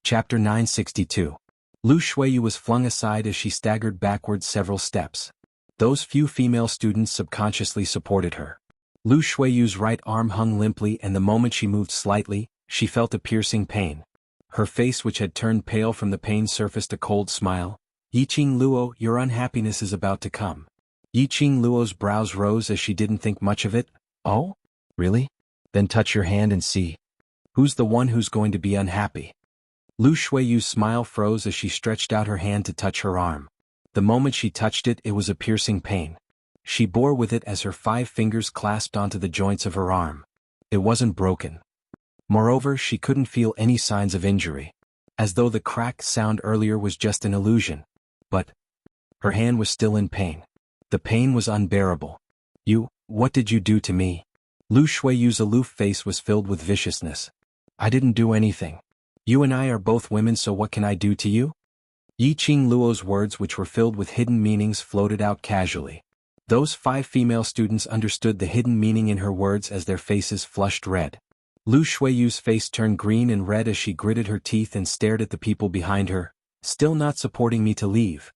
Chapter 962. Lu Shuiyu was flung aside as she staggered backwards several steps. Those few female students subconsciously supported her. Lu Shuiyu's right arm hung limply, and the moment she moved slightly, she felt a piercing pain. Her face, which had turned pale from the pain, surfaced a cold smile. Yiqing Luo, your unhappiness is about to come. Yiqing Luo's brows rose as she didn't think much of it. Oh? Really? Then touch your hand and see. Who's the one who's going to be unhappy? Lu Shuiyu's smile froze as she stretched out her hand to touch her arm. The moment she touched it, it was a piercing pain. She bore with it as her 5 fingers clasped onto the joints of her arm. It wasn't broken. Moreover, she couldn't feel any signs of injury, as though the cracked sound earlier was just an illusion. But her hand was still in pain. The pain was unbearable. What did you do to me? Lu Shuiyu's aloof face was filled with viciousness. I didn't do anything. You and I are both women, so what can I do to you? Yiqing Luo's words, which were filled with hidden meanings, floated out casually. Those 5 female students understood the hidden meaning in her words as their faces flushed red. Lu Shuiyu's face turned green and red as she gritted her teeth and stared at the people behind her. Still not supporting me to leave.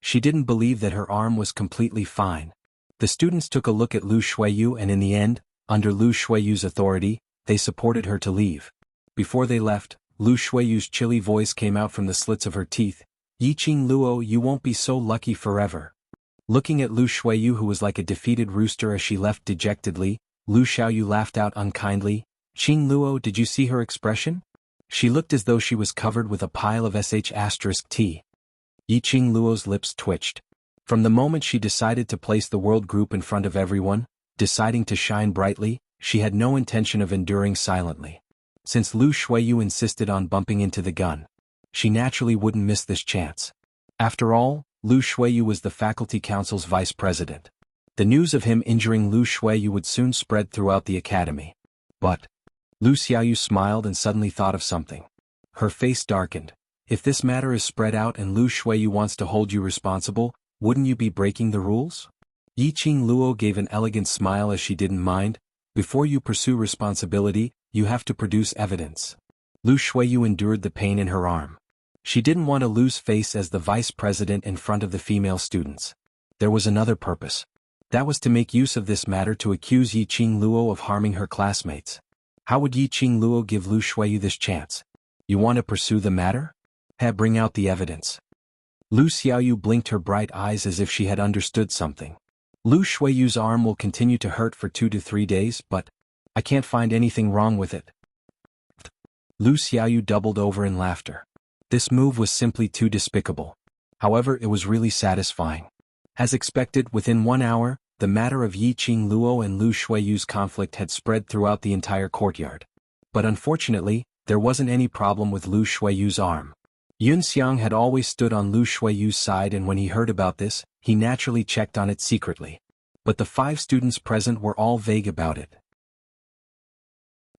She didn't believe that her arm was completely fine. The students took a look at Lu Shuiyu, and in the end, under Lu Shuiyu's authority, they supported her to leave. Before they left, Lu Shuiyu's chilly voice came out from the slits of her teeth. Yiqing Luo, you won't be so lucky forever. Looking at Lu Shuiyu, who was like a defeated rooster as she left dejectedly, Lu Xiaoyu laughed out unkindly. Qing Luo, did you see her expression? She looked as though she was covered with a pile of sh*t. Yiqing Luo's lips twitched. From the moment she decided to place the world group in front of everyone, deciding to shine brightly, she had no intention of enduring silently. Since Lu Shuiyu insisted on bumping into the gun, she naturally wouldn't miss this chance. After all, Lu Shuiyu was the faculty council's vice president. The news of him injuring Lu Shuiyu would soon spread throughout the academy. But Lu Xiaoyu smiled and suddenly thought of something. Her face darkened. If this matter is spread out and Lu Shuiyu wants to hold you responsible, wouldn't you be breaking the rules? Yiqing Luo gave an elegant smile as she didn't mind. Before you pursue responsibility, you have to produce evidence. Lu Shuiyu endured the pain in her arm. She didn't want to lose face as the vice president in front of the female students. There was another purpose. That was to make use of this matter to accuse Yiqing Luo of harming her classmates. How would Yiqing Luo give Lu Shuiyu this chance? You want to pursue the matter? Bring out the evidence. Lu Xiaoyu blinked her bright eyes as if she had understood something. Lu Shuiyu's arm will continue to hurt for 2 to 3 days, but I can't find anything wrong with it. Lu Xiaoyu doubled over in laughter. This move was simply too despicable. However, it was really satisfying. As expected, within 1 hour, the matter of Yiqing Luo and Lu Shuiyu's conflict had spread throughout the entire courtyard. But unfortunately, there wasn't any problem with Lu Shuiyu's arm. Yunxiang had always stood on Lu Shuiyu's side, and when he heard about this, he naturally checked on it secretly. But the 5 students present were all vague about it.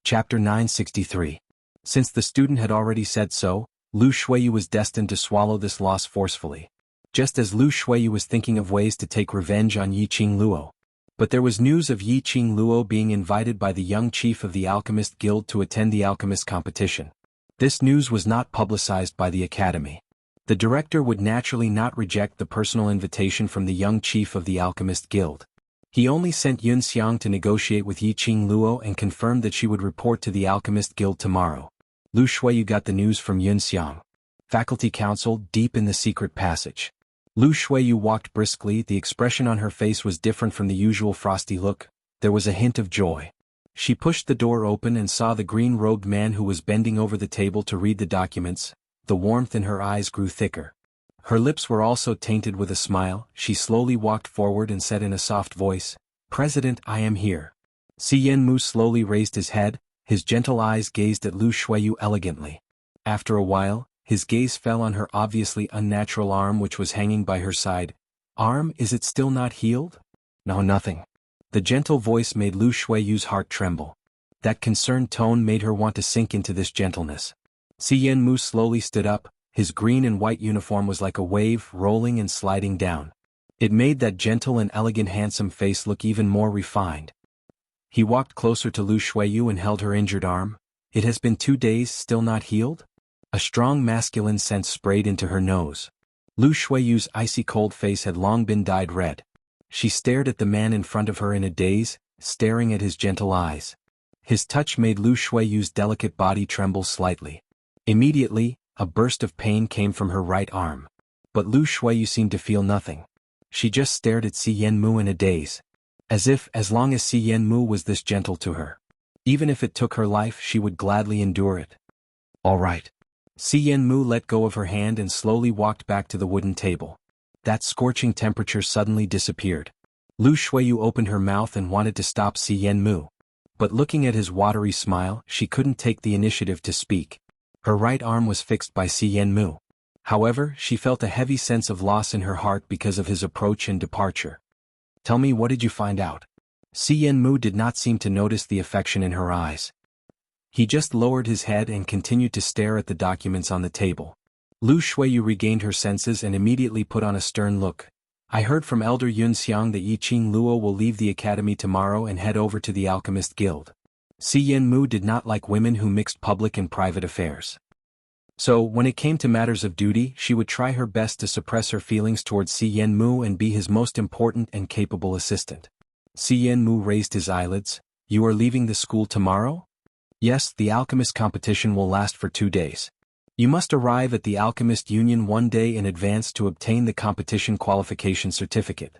Chapter 963. Since the student had already said so, Lu Shuiyu was destined to swallow this loss forcefully. Just as Lu Shuiyu was thinking of ways to take revenge on Yiqing Luo. But there was news of Yiqing Luo being invited by the young chief of the Alchemist Guild to attend the alchemist competition. This news was not publicized by the academy. The director would naturally not reject the personal invitation from the young chief of the Alchemist Guild. He only sent Yunxiang to negotiate with Yiqing Luo and confirmed that she would report to the Alchemist Guild tomorrow. Lu Shuiyu got the news from Yunxiang. Faculty Council, deep in the secret passage. Lu Shuiyu walked briskly. The expression on her face was different from the usual frosty look. There was a hint of joy. She pushed the door open and saw the green-robed man who was bending over the table to read the documents. The warmth in her eyes grew thicker. Her lips were also tainted with a smile. She slowly walked forward and said in a soft voice, "President, I am here." Xianmu slowly raised his head. His gentle eyes gazed at Lu Shuiyu elegantly. After a while, his gaze fell on her obviously unnatural arm, which was hanging by her side. "Arm, is it still not healed?" "No, nothing." The gentle voice made Lu Shuiyu's heart tremble. That concerned tone made her want to sink into this gentleness. Xianmu slowly stood up. His green and white uniform was like a wave, rolling and sliding down. It made that gentle and elegant handsome face look even more refined. He walked closer to Lu Shuiyu and held her injured arm. "It has been 2 days, still not healed?" A strong masculine scent sprayed into her nose. Lu Shuiyu's icy-cold face had long been dyed red. She stared at the man in front of her in a daze, staring at his gentle eyes. His touch made Lu Shuiyu's delicate body tremble slightly. Immediately, a burst of pain came from her right arm. But Lu Shuiyu seemed to feel nothing. She just stared at Xianmu in a daze. As long as Xianmu was this gentle to her. Even if it took her life, she would gladly endure it. All right. Xianmu let go of her hand and slowly walked back to the wooden table. That scorching temperature suddenly disappeared. Lu Shuiyu opened her mouth and wanted to stop Xianmu. But looking at his watery smile, she couldn't take the initiative to speak. Her right arm was fixed by Xianmu. However, she felt a heavy sense of loss in her heart because of his approach and departure. Tell me, what did you find out? Xianmu did not seem to notice the affection in her eyes. He just lowered his head and continued to stare at the documents on the table. Lu Shuiyu regained her senses and immediately put on a stern look. I heard from Elder Yunxiang that Yiqing Luo will leave the academy tomorrow and head over to the Alchemist Guild. Xianmu did not like women who mixed public and private affairs. So, when it came to matters of duty, she would try her best to suppress her feelings towards Xianmu and be his most important and capable assistant. Xianmu raised his eyelids. You are leaving the school tomorrow? Yes, the alchemist competition will last for 2 days. You must arrive at the Alchemist Union 1 day in advance to obtain the competition qualification certificate.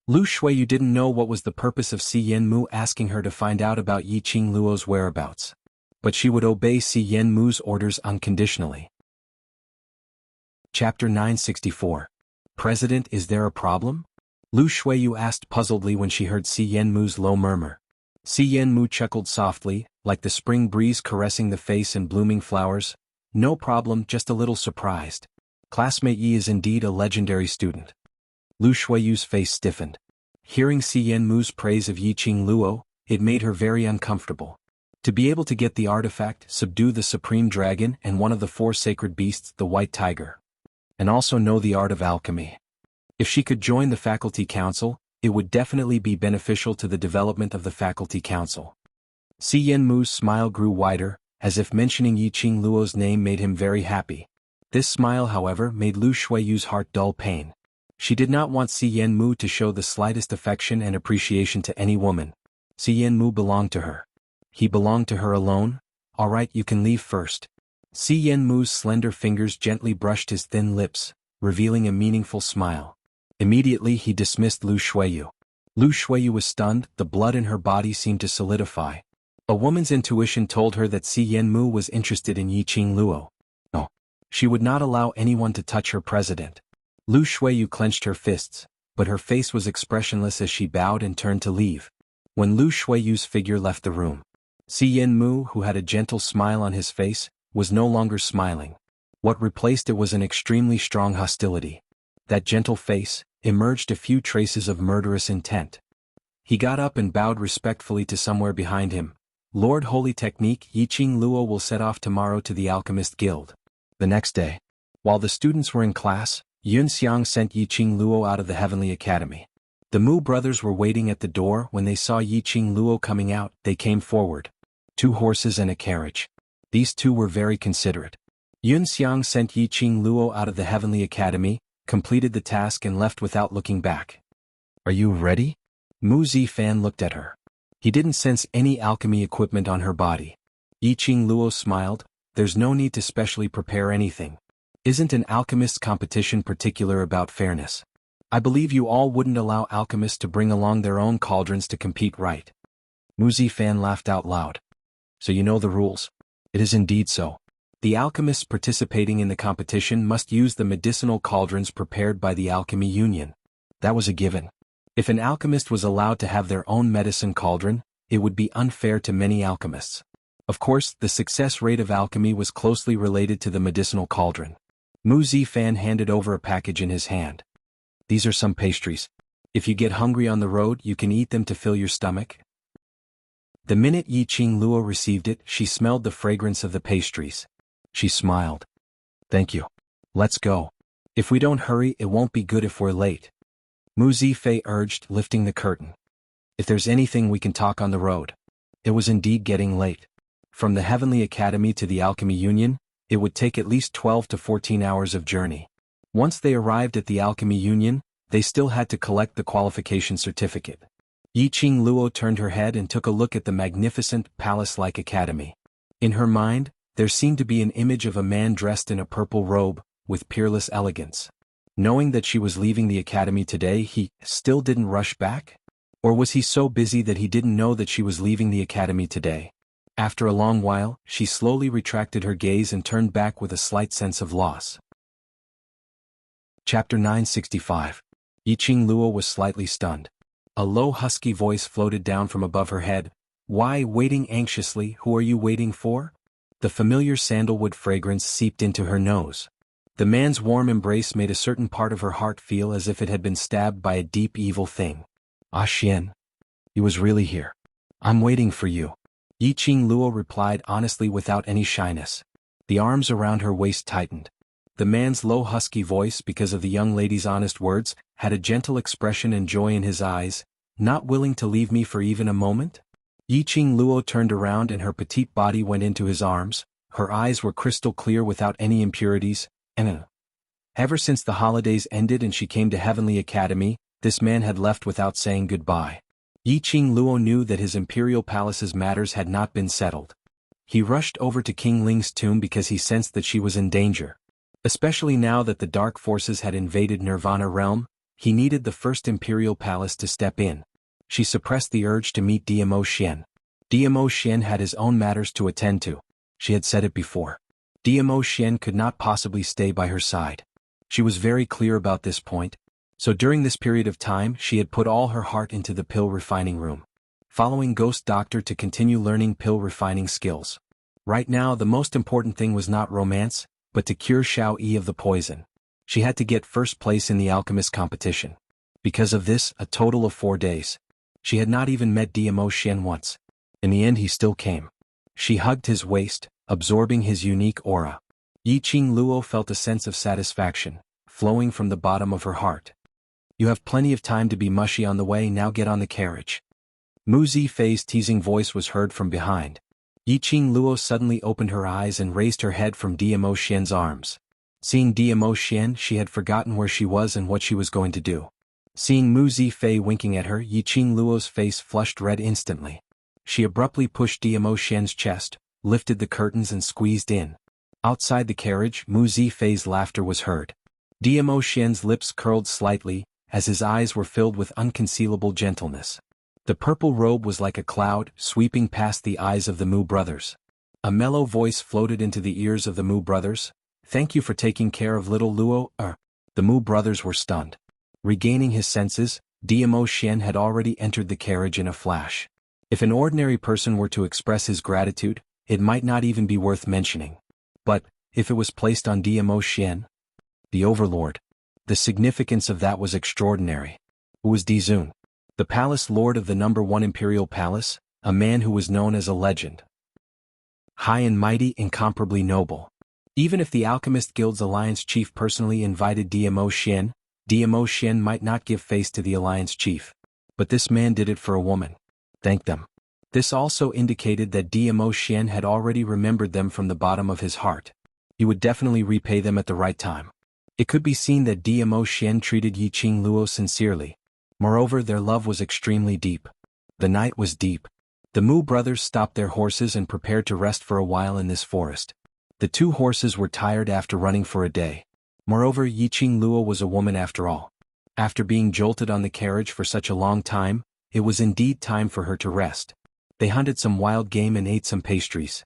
Lu Shuiyu didn't know what was the purpose of Xianmu asking her to find out about Yiqing Luo's whereabouts. But she would obey Xianmu's orders unconditionally. Chapter 964. President, is there a problem? Lu Shuiyu asked puzzledly when she heard Xianmu's low murmur. Xianmu chuckled softly, like the spring breeze caressing the face and blooming flowers. No problem, just a little surprised. Classmate Yi is indeed a legendary student. Lu Shuiyu's face stiffened. Hearing Xianmu's praise of Yiqing Luo, it made her very uncomfortable. To be able to get the artifact, subdue the supreme dragon and one of the 4 sacred beasts, the white tiger. And also know the art of alchemy. If she could join the faculty council, it would definitely be beneficial to the development of the faculty council. Xianmu's smile grew wider, as if mentioning Yiqing Luo's name made him very happy. This smile, however, made Lu Shuiyu's heart dull pain. She did not want Xianmu to show the slightest affection and appreciation to any woman. Xianmu belonged to her. He belonged to her alone? All right, you can leave first. Xianmu's slender fingers gently brushed his thin lips, revealing a meaningful smile. Immediately he dismissed Lu Shuiyu. Lu Shuiyu was stunned, the blood in her body seemed to solidify. A woman's intuition told her that Xianmu was interested in Yiqing Luo. No. She would not allow anyone to touch her president. Lu Shuiyu clenched her fists, but her face was expressionless as she bowed and turned to leave. When Lu Shuiyu's figure left the room, Xianmu, who had a gentle smile on his face, was no longer smiling. What replaced it was an extremely strong hostility. That gentle face emerged a few traces of murderous intent. He got up and bowed respectfully to somewhere behind him. Lord Holy Technique, Yiqing Luo will set off tomorrow to the Alchemist Guild. The next day, while the students were in class, Yunxiang sent Yiqing Luo out of the Heavenly Academy. The Mu brothers were waiting at the door. When they saw Yiqing Luo coming out, they came forward. 2 horses and a carriage. These 2 were very considerate. Yunxiang sent Yiqing Luo out of the Heavenly Academy, completed the task and left without looking back. Are you ready? Mu Zifan looked at her. He didn't sense any alchemy equipment on her body. Yiqing Luo smiled. There's no need to specially prepare anything. Isn't an alchemist's competition particular about fairness? I believe you all wouldn't allow alchemists to bring along their own cauldrons to compete, right? Mu Zifan laughed out loud. So you know the rules? It is indeed so. The alchemists participating in the competition must use the medicinal cauldrons prepared by the Alchemy Union. That was a given. If an alchemist was allowed to have their own medicine cauldron, it would be unfair to many alchemists. Of course, the success rate of alchemy was closely related to the medicinal cauldron. Mu Zifan handed over a package in his hand. These are some pastries. If you get hungry on the road, you can eat them to fill your stomach. The minute Yiqing Luo received it, she smelled the fragrance of the pastries. She smiled. Thank you. Let's go. If we don't hurry, it won't be good if we're late. Mu Zifei urged, lifting the curtain. If there's anything we can talk on the road. It was indeed getting late. From the Heavenly Academy to the Alchemy Union, It would take at least 12 to 14 hours of journey. Once they arrived at the Alchemy Union, they still had to collect the qualification certificate. Yiqing Luo turned her head and took a look at the magnificent, palace-like academy. In her mind, there seemed to be an image of a man dressed in a purple robe, with peerless elegance. Knowing that she was leaving the academy today, he still didn't rush back? Or was he so busy that he didn't know that she was leaving the academy today? After a long while, she slowly retracted her gaze and turned back with a slight sense of loss. Chapter 965. Yiqing Luo was slightly stunned. A low husky voice floated down from above her head. Why, waiting anxiously, who are you waiting for? The familiar sandalwood fragrance seeped into her nose. The man's warm embrace made a certain part of her heart feel as if it had been stabbed by a deep evil thing. Ah Xian. He was really here. I'm waiting for you. Yiqing Luo replied honestly without any shyness. The arms around her waist tightened. The man's low husky voice, because of the young lady's honest words, had a gentle expression and joy in his eyes. Not willing to leave me for even a moment? Yiqing Luo turned around and her petite body went into his arms. Her eyes were crystal clear without any impurities. Ever since the holidays ended and she came to Heavenly Academy, this man had left without saying goodbye. Yiqing Luo knew that his imperial palace's matters had not been settled. He rushed over to King Ling's tomb because he sensed that she was in danger. Especially now that the dark forces had invaded Nirvana realm, he needed the first imperial palace to step in. She suppressed the urge to meet Diamo Xian. Diamo Xian had his own matters to attend to. She had said it before. Diamo Xian could not possibly stay by her side. She was very clear about this point. So during this period of time she had put all her heart into the pill refining room, following Ghost Doctor to continue learning pill refining skills. Right now the most important thing was not romance, but to cure Xiao Yi of the poison. She had to get first place in the alchemist competition. Because of this, a total of 4 days. She had not even met Diamo Xian once. In the end he still came. She hugged his waist, absorbing his unique aura. Yiqing Luo felt a sense of satisfaction, flowing from the bottom of her heart. You have plenty of time to be mushy on the way, now get on the carriage. Mu Zifei's teasing voice was heard from behind. Yiqing Luo suddenly opened her eyes and raised her head from Diamo Xian's arms. Seeing Diamo Xian, she had forgotten where she was and what she was going to do. Seeing Mu Zifei winking at her, Yiqing Luo's face flushed red instantly. She abruptly pushed Diamo Xian's chest, lifted the curtains and squeezed in. Outside the carriage, Mu Zifei's laughter was heard. Diamo Xian's lips curled slightly, as his eyes were filled with unconcealable gentleness. The purple robe was like a cloud, sweeping past the eyes of the Mu brothers. A mellow voice floated into the ears of the Mu brothers. Thank you for taking care of little Luo. The Mu brothers were stunned. Regaining his senses, Diamo Xian had already entered the carriage in a flash. If an ordinary person were to express his gratitude, it might not even be worth mentioning. But, if it was placed on Diamo Xian, the overlord, the significance of that was extraordinary. Who was Dizun? The palace lord of the #1 imperial palace, a man who was known as a legend. High and mighty, incomparably noble. Even if the Alchemist Guild's alliance chief personally invited Diamo Xian might not give face to the alliance chief. But this man did it for a woman. Thank them. This also indicated that Diamo Xian had already remembered them from the bottom of his heart. He would definitely repay them at the right time. It could be seen that Diamo Xian treated Yiqing Luo sincerely. Moreover, their love was extremely deep. The night was deep. The Mu brothers stopped their horses and prepared to rest for a while in this forest. The 2 horses were tired after running for a day. Moreover, Yiqing Luo was a woman after all. After being jolted on the carriage for such a long time, it was indeed time for her to rest. They hunted some wild game and ate some pastries.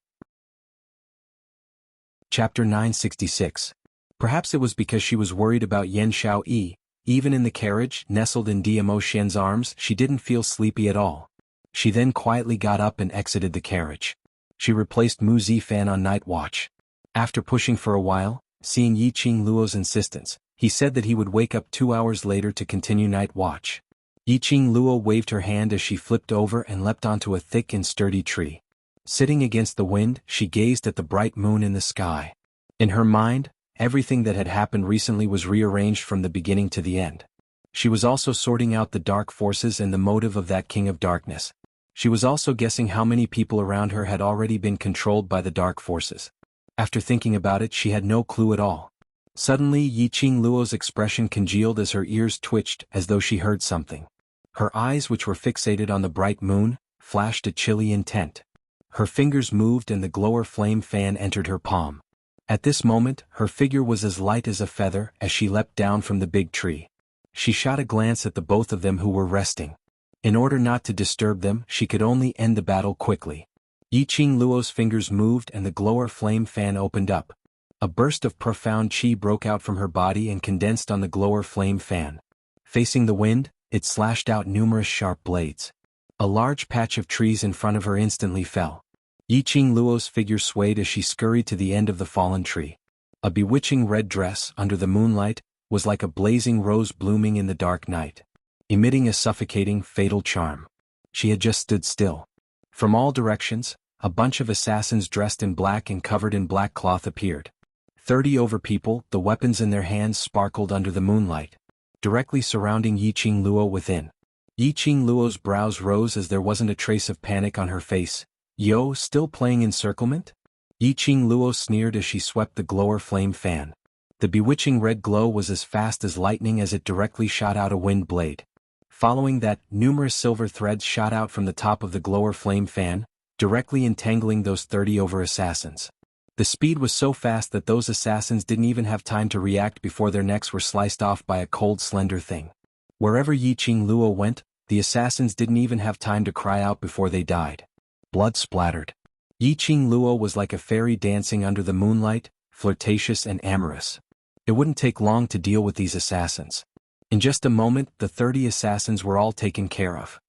Chapter 966. Perhaps it was because she was worried about Yan Xiao Yi. Even in the carriage, nestled in Diamo Xian's arms, she didn't feel sleepy at all. She then quietly got up and exited the carriage. She replaced Mu Zifan on night watch. After pushing for a while, seeing Yiqing Luo's insistence, he said that he would wake up 2 hours later to continue night watch. Yiqing Luo waved her hand as she flipped over and leapt onto a thick and sturdy tree. Sitting against the wind, she gazed at the bright moon in the sky. In her mind, everything that had happened recently was rearranged from the beginning to the end. She was also sorting out the dark forces and the motive of that king of darkness. She was also guessing how many people around her had already been controlled by the dark forces. After thinking about it, she had no clue at all. Suddenly, Yiqing Luo's expression congealed as her ears twitched as though she heard something. Her eyes, which were fixated on the bright moon, flashed a chilly intent. Her fingers moved and the glower flame fan entered her palm. At this moment, her figure was as light as a feather as she leapt down from the big tree. She shot a glance at the both of them who were resting. In order not to disturb them, she could only end the battle quickly. Yiqing Luo's fingers moved and the glower flame fan opened up. A burst of profound qi broke out from her body and condensed on the glower flame fan. Facing the wind, it slashed out numerous sharp blades. A large patch of trees in front of her instantly fell. Yiqing Luo's figure swayed as she scurried to the end of the fallen tree. A bewitching red dress, under the moonlight, was like a blazing rose blooming in the dark night, emitting a suffocating, fatal charm. She had just stood still. From all directions, a bunch of assassins dressed in black and covered in black cloth appeared. 30 over people, the weapons in their hands sparkled under the moonlight, directly surrounding Yiqing Luo within. Yiqing Luo's brows rose as there wasn't a trace of panic on her face. "Yo, still playing encirclement?" Yiqing Luo sneered as she swept the glower flame fan. The bewitching red glow was as fast as lightning as it directly shot out a wind blade. Following that, numerous silver threads shot out from the top of the glower flame fan, directly entangling those 30 over assassins. The speed was so fast that those assassins didn't even have time to react before their necks were sliced off by a cold, slender thing. Wherever Yiqing Luo went, the assassins didn't even have time to cry out before they died. Blood splattered. Yiqing Luo was like a fairy dancing under the moonlight, flirtatious and amorous. It wouldn't take long to deal with these assassins. In just a moment, the 30 assassins were all taken care of.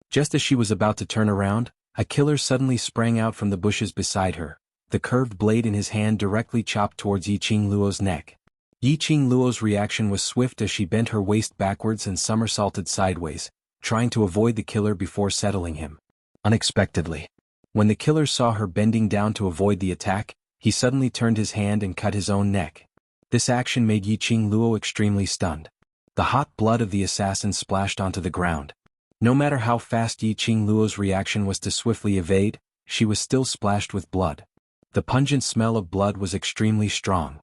Just as she was about to turn around, a killer suddenly sprang out from the bushes beside her, the curved blade in his hand directly chopped towards Yiqing Luo's neck. Yiqing Luo's reaction was swift as she bent her waist backwards and somersaulted sideways, trying to avoid the killer before settling him. Unexpectedly, when the killer saw her bending down to avoid the attack, he suddenly turned his hand and cut his own neck. This action made Yiqing Luo extremely stunned. The hot blood of the assassin splashed onto the ground. No matter how fast Yiqing Luo's reaction was to swiftly evade, she was still splashed with blood. The pungent smell of blood was extremely strong.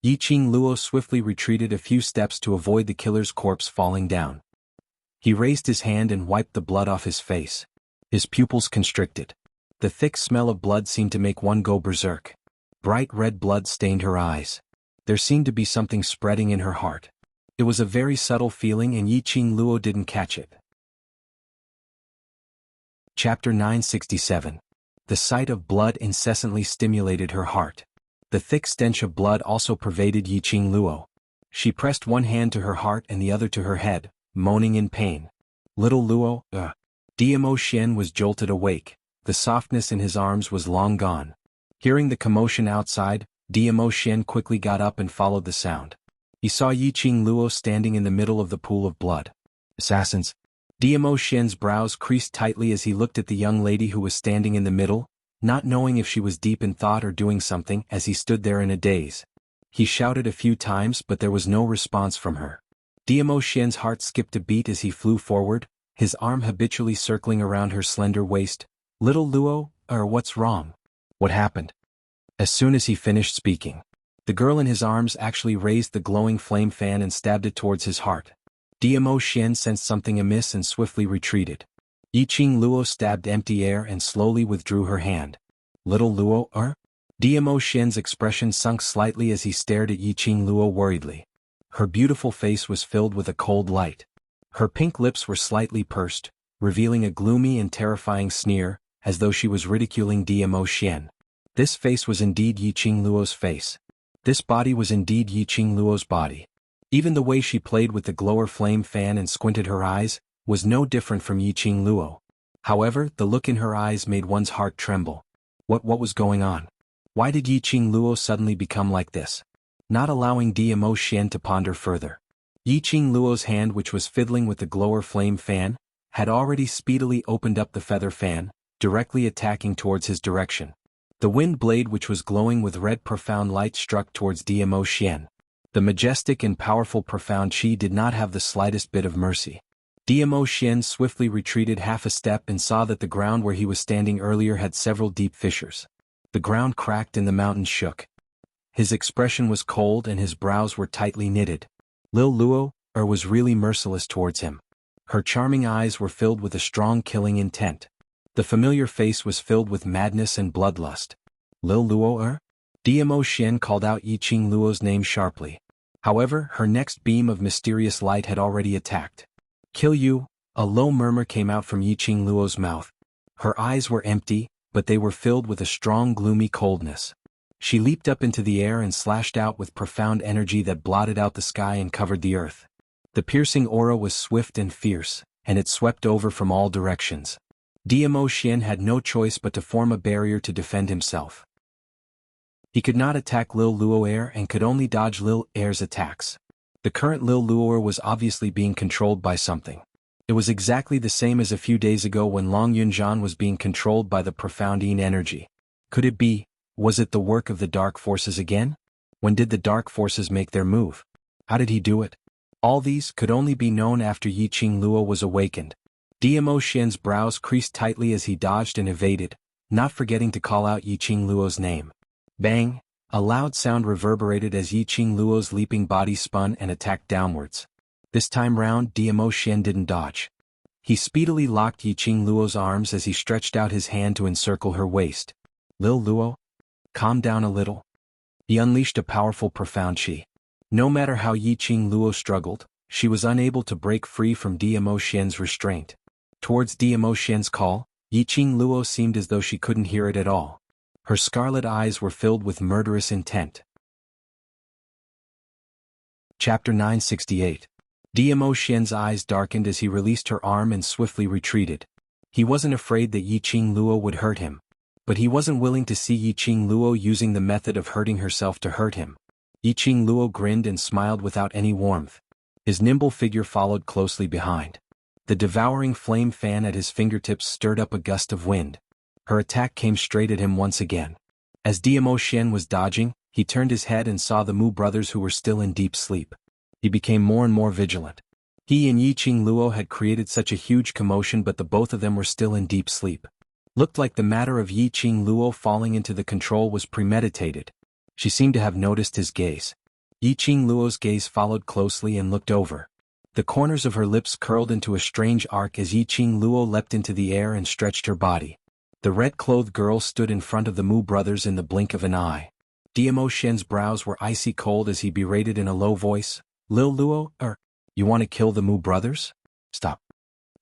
Yiqing Luo swiftly retreated a few steps to avoid the killer's corpse falling down. He raised his hand and wiped the blood off his face. His pupils constricted. The thick smell of blood seemed to make one go berserk. Bright red blood stained her eyes. There seemed to be something spreading in her heart. It was a very subtle feeling and Yiqing Luo didn't catch it. Chapter 967. The sight of blood incessantly stimulated her heart. The thick stench of blood also pervaded Yiqing Luo. She pressed one hand to her heart and the other to her head, moaning in pain. Little Luo, Diamo Xian was jolted awake. The softness in his arms was long gone. Hearing the commotion outside, Diamo Xian quickly got up and followed the sound. He saw Yiqing Luo standing in the middle of the pool of blood. Assassins. Diamo Xian's brows creased tightly as he looked at the young lady who was standing in the middle, not knowing if she was deep in thought or doing something as he stood there in a daze. He shouted a few times but there was no response from her. Diamo Xian's heart skipped a beat as he flew forward, his arm habitually circling around her slender waist. Little Luo, what's wrong? What happened? As soon as he finished speaking, the girl in his arms actually raised the glowing flame fan and stabbed it towards his heart. Diamo Xian sensed something amiss and swiftly retreated. Yiqing Luo stabbed empty air and slowly withdrew her hand. Little Luo, Diamo Xian's expression sunk slightly as he stared at Yiqing Luo worriedly. Her beautiful face was filled with a cold light. Her pink lips were slightly pursed, revealing a gloomy and terrifying sneer, as though she was ridiculing Diamo Xian. This face was indeed Yiqing Luo's face. This body was indeed Yiqing Luo's body. Even the way she played with the glower flame fan and squinted her eyes was no different from Yiqing Luo. However, the look in her eyes made one's heart tremble. What was going on? Why did Yiqing Luo suddenly become like this? Not allowing Diamo Xian to ponder further. Yiqing Luo's hand, which was fiddling with the glower flame fan, had already speedily opened up the feather fan, directly attacking towards his direction. The wind blade, which was glowing with red profound light, struck towards Diamo Xian. The majestic and powerful profound qi did not have the slightest bit of mercy. Diamo Xian swiftly retreated half a step and saw that the ground where he was standing earlier had several deep fissures. The ground cracked and the mountains shook. His expression was cold and his brows were tightly knitted. Lil Luo was really merciless towards him. Her charming eyes were filled with a strong killing intent. The familiar face was filled with madness and bloodlust. Lil Luo? Dmo Xian called out Yiqing Luo's name sharply. However, her next beam of mysterious light had already attacked. Kill you? A low murmur came out from Yiqing Luo's mouth. Her eyes were empty, but they were filled with a strong gloomy coldness. She leaped up into the air and slashed out with profound energy that blotted out the sky and covered the earth. The piercing aura was swift and fierce, and it swept over from all directions. Dmo Xian had no choice but to form a barrier to defend himself. He could not attack Lil Luo and could only dodge Lil Air's attacks. The current Lil Luo was obviously being controlled by something. It was exactly the same as a few days ago when Long Yunzhan was being controlled by the profound Yin energy. Could it be? Was it the work of the dark forces again? When did the dark forces make their move? How did he do it? All these could only be known after Yiqing Luo was awakened. Dmo Xian's brows creased tightly as he dodged and evaded, not forgetting to call out Yiqing Luo's name. Bang! A loud sound reverberated as Yiqing Luo's leaping body spun and attacked downwards. This time round, Dmo Xian didn't dodge. He speedily locked Yiqing Luo's arms as he stretched out his hand to encircle her waist. Lil Luo? Calm down a little. He unleashed a powerful profound qi. No matter how Yiqing Luo struggled, she was unable to break free from Dmo Xian's restraint. Towards Dmo Xian's call, Yiqing Luo seemed as though she couldn't hear it at all. Her scarlet eyes were filled with murderous intent. Chapter 968. Dmo Xian's eyes darkened as he released her arm and swiftly retreated. He wasn't afraid that Yiqing Luo would hurt him. But he wasn't willing to see Yiqing Luo using the method of hurting herself to hurt him. Yiqing Luo grinned and smiled without any warmth. His nimble figure followed closely behind. The devouring flame fan at his fingertips stirred up a gust of wind. Her attack came straight at him once again. As Dmo Xian was dodging, he turned his head and saw the Mu brothers who were still in deep sleep. He became more and more vigilant. He and Yiqing Luo had created such a huge commotion, but the both of them were still in deep sleep. Looked like the matter of Yiqing Luo falling into the control was premeditated. She seemed to have noticed his gaze. Yiqing Luo's gaze followed closely and looked over. The corners of her lips curled into a strange arc as Yiqing Luo leapt into the air and stretched her body. The red-clothed girl stood in front of the Mu brothers in the blink of an eye. Dmo Xian's brows were icy cold as he berated in a low voice, Lil Luo, you want to kill the Mu brothers? Stop.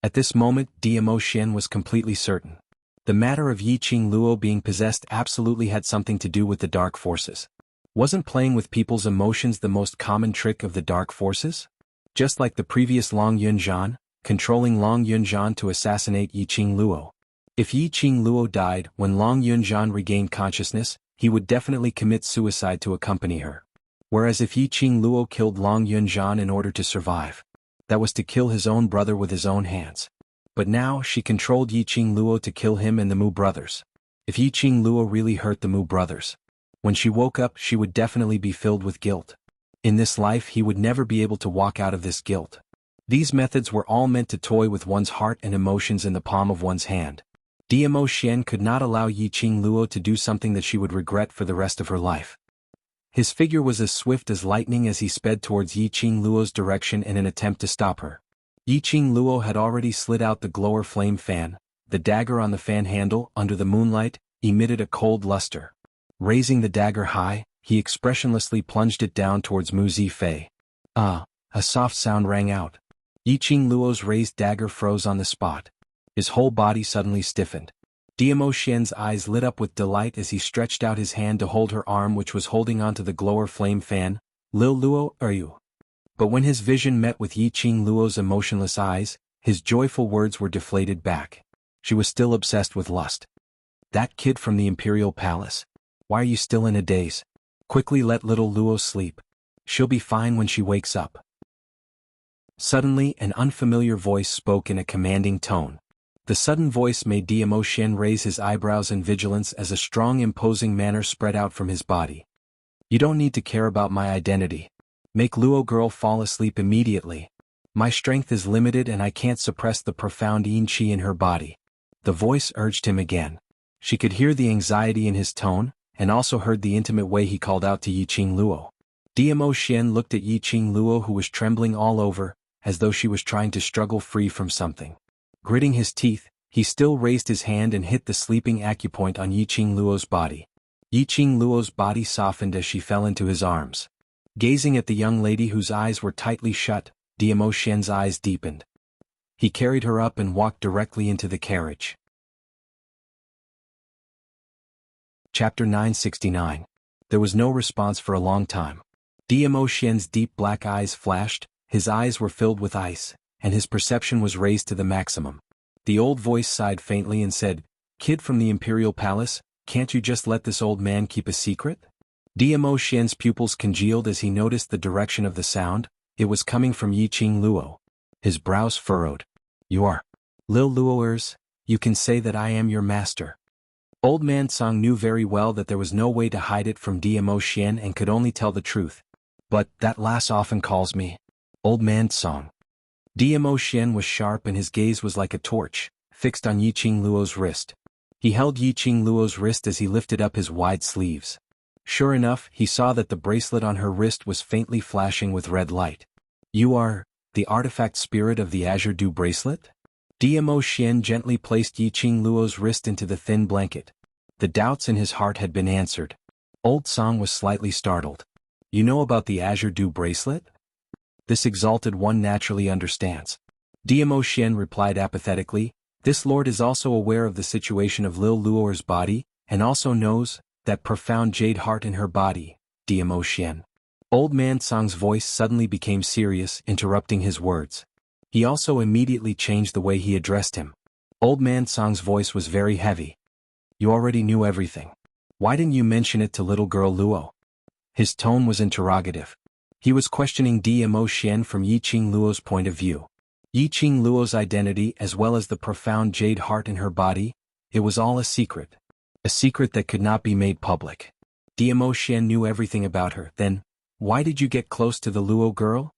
At this moment, Dmo Xian was completely certain. The matter of Yiqing Luo being possessed absolutely had something to do with the dark forces. Wasn't playing with people's emotions the most common trick of the dark forces? Just like the previous Long Yunzhan, controlling Long Yunzhan to assassinate Yiqing Luo. If Yiqing Luo died when Long Yunzhan regained consciousness, he would definitely commit suicide to accompany her. Whereas if Yiqing Luo killed Long Yunzhan in order to survive, that was to kill his own brother with his own hands. But now she controlled Yiqing Luo to kill him and the Mu brothers. If Yiqing Luo really hurt the Mu brothers, when she woke up she would definitely be filled with guilt. In this life he would never be able to walk out of this guilt. These methods were all meant to toy with one's heart and emotions in the palm of one's hand. Dmo Xian could not allow Yiqing Luo to do something that she would regret for the rest of her life. His figure was as swift as lightning as he sped towards Yiqing Luo's direction in an attempt to stop her. Yiqing Luo had already slid out the glower flame fan. The dagger on the fan handle, under the moonlight, emitted a cold luster. Raising the dagger high, he expressionlessly plunged it down towards Mu Zifei. A soft sound rang out. Yiqing Luo's raised dagger froze on the spot. His whole body suddenly stiffened. Dmo Xian's eyes lit up with delight as he stretched out his hand to hold her arm which was holding onto the glower flame fan. Lil Luo, are you? But when his vision met with Yiqing Luo's emotionless eyes, his joyful words were deflated back. She was still obsessed with lust. That kid from the Imperial Palace? Why are you still in a daze? Quickly let little Luo sleep. She'll be fine when she wakes up. Suddenly, an unfamiliar voice spoke in a commanding tone. The sudden voice made Dmo Xian raise his eyebrows in vigilance as a strong imposing manner spread out from his body. You don't need to care about my identity. Make Luo girl fall asleep immediately. My strength is limited and I can't suppress the profound yin qi in her body. The voice urged him again. She could hear the anxiety in his tone, and also heard the intimate way he called out to Yiqing Luo. Diamo Xian looked at Yiqing Luo, who was trembling all over, as though she was trying to struggle free from something. Gritting his teeth, he still raised his hand and hit the sleeping acupoint on Yiqing Luo's body. Yiqing Luo's body softened as she fell into his arms. Gazing at the young lady whose eyes were tightly shut, Diamo Xian's eyes deepened. He carried her up and walked directly into the carriage. Chapter 969. There was no response for a long time. Diamo Xian's deep black eyes flashed, his eyes were filled with ice, and his perception was raised to the maximum. The old voice sighed faintly and said, "Kid from the Imperial Palace, can't you just let this old man keep a secret?" Diamo Xian's pupils congealed as he noticed the direction of the sound. It was coming from Yiqing Luo. His brows furrowed. "You are Lil Luoers, you can say that I am your master." Old Man Song knew very well that there was no way to hide it from Diamo Xian and could only tell the truth. "But that lass often calls me Old Man Song." Diamo Xian was sharp and his gaze was like a torch, fixed on Yiqing Luo's wrist. He held Yiqing Luo's wrist as he lifted up his wide sleeves. Sure enough, he saw that the bracelet on her wrist was faintly flashing with red light. "You are the artifact spirit of the Azure Dew bracelet?" Diamo Xian gently placed Yiqing Luo's wrist into the thin blanket. The doubts in his heart had been answered. Old Song was slightly startled. "You know about the Azure Dew bracelet?" "This exalted one naturally understands." Diamo Xian replied apathetically. "This lord is also aware of the situation of Lil Luoer's body, and also knows that profound jade heart in her body." Diamo Xian. Old Man Song's voice suddenly became serious, interrupting his words. He also immediately changed the way he addressed him. Old Man Song's voice was very heavy. "You already knew everything. Why didn't you mention it to little girl Luo?" His tone was interrogative. He was questioning Diamo Xian from Yiqing Luo's point of view. Yiqing Luo's identity as well as the profound jade heart in her body, it was all a secret. A secret that could not be made public. Diamo Xian knew everything about her. "Then, why did you get close to the Luo girl?"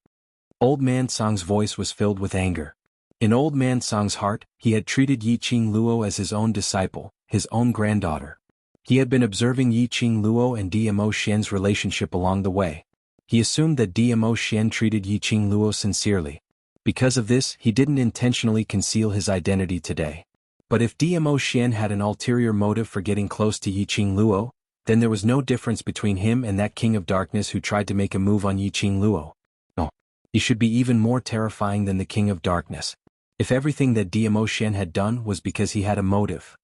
Old Man Song's voice was filled with anger. In Old Man Song's heart, he had treated Yiqing Luo as his own disciple, his own granddaughter. He had been observing Yiqing Luo and Diamo Xian's relationship along the way. He assumed that Diamo Xian treated Yiqing Luo sincerely. Because of this, he didn't intentionally conceal his identity today. But if Diamo Xian had an ulterior motive for getting close to Yiqing Luo, then there was no difference between him and that King of Darkness who tried to make a move on Yiqing Luo. No. He should be even more terrifying than the King of Darkness. If everything that Diamo Xian had done was because he had a motive,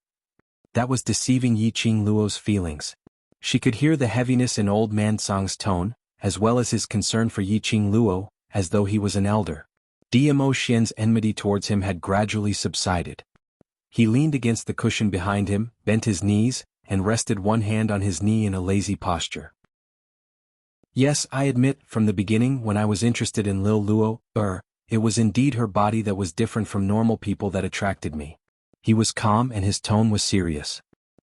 that was deceiving Yiqing Luo's feelings. She could hear the heaviness in Old Man Song's tone, as well as his concern for Yiqing Luo, as though he was an elder. Diamo Xian's enmity towards him had gradually subsided. He leaned against the cushion behind him, bent his knees, and rested one hand on his knee in a lazy posture. "Yes, I admit, from the beginning when I was interested in Lil Luo, it was indeed her body that was different from normal people that attracted me." He was calm and his tone was serious.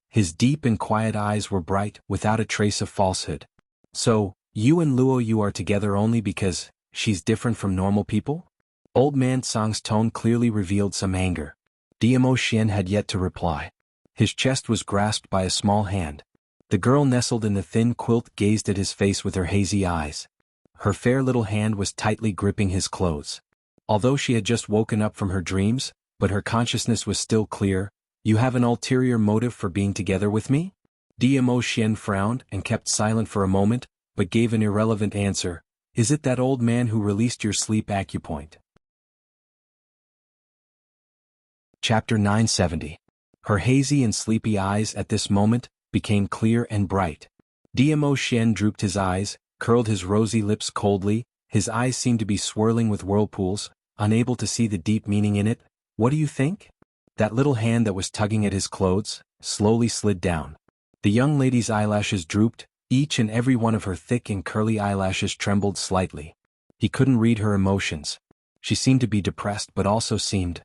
His deep and quiet eyes were bright, without a trace of falsehood. "So, you and Luo you are together only because she's different from normal people?" Old Man Song's tone clearly revealed some anger. Diamo Xian had yet to reply. His chest was grasped by a small hand. The girl nestled in the thin quilt gazed at his face with her hazy eyes. Her fair little hand was tightly gripping his clothes. Although she had just woken up from her dreams, but her consciousness was still clear. "You have an ulterior motive for being together with me?" Diamo Xian frowned and kept silent for a moment, but gave an irrelevant answer. "Is it that old man who released your sleep acupoint?" Chapter 970. Her hazy and sleepy eyes at this moment became clear and bright. Diamo Xian drooped his eyes, curled his rosy lips coldly, his eyes seemed to be swirling with whirlpools, unable to see the deep meaning in it. "What do you think?" That little hand that was tugging at his clothes slowly slid down. The young lady's eyelashes drooped, each and every one of her thick and curly eyelashes trembled slightly. He couldn't read her emotions. She seemed to be depressed but also seemed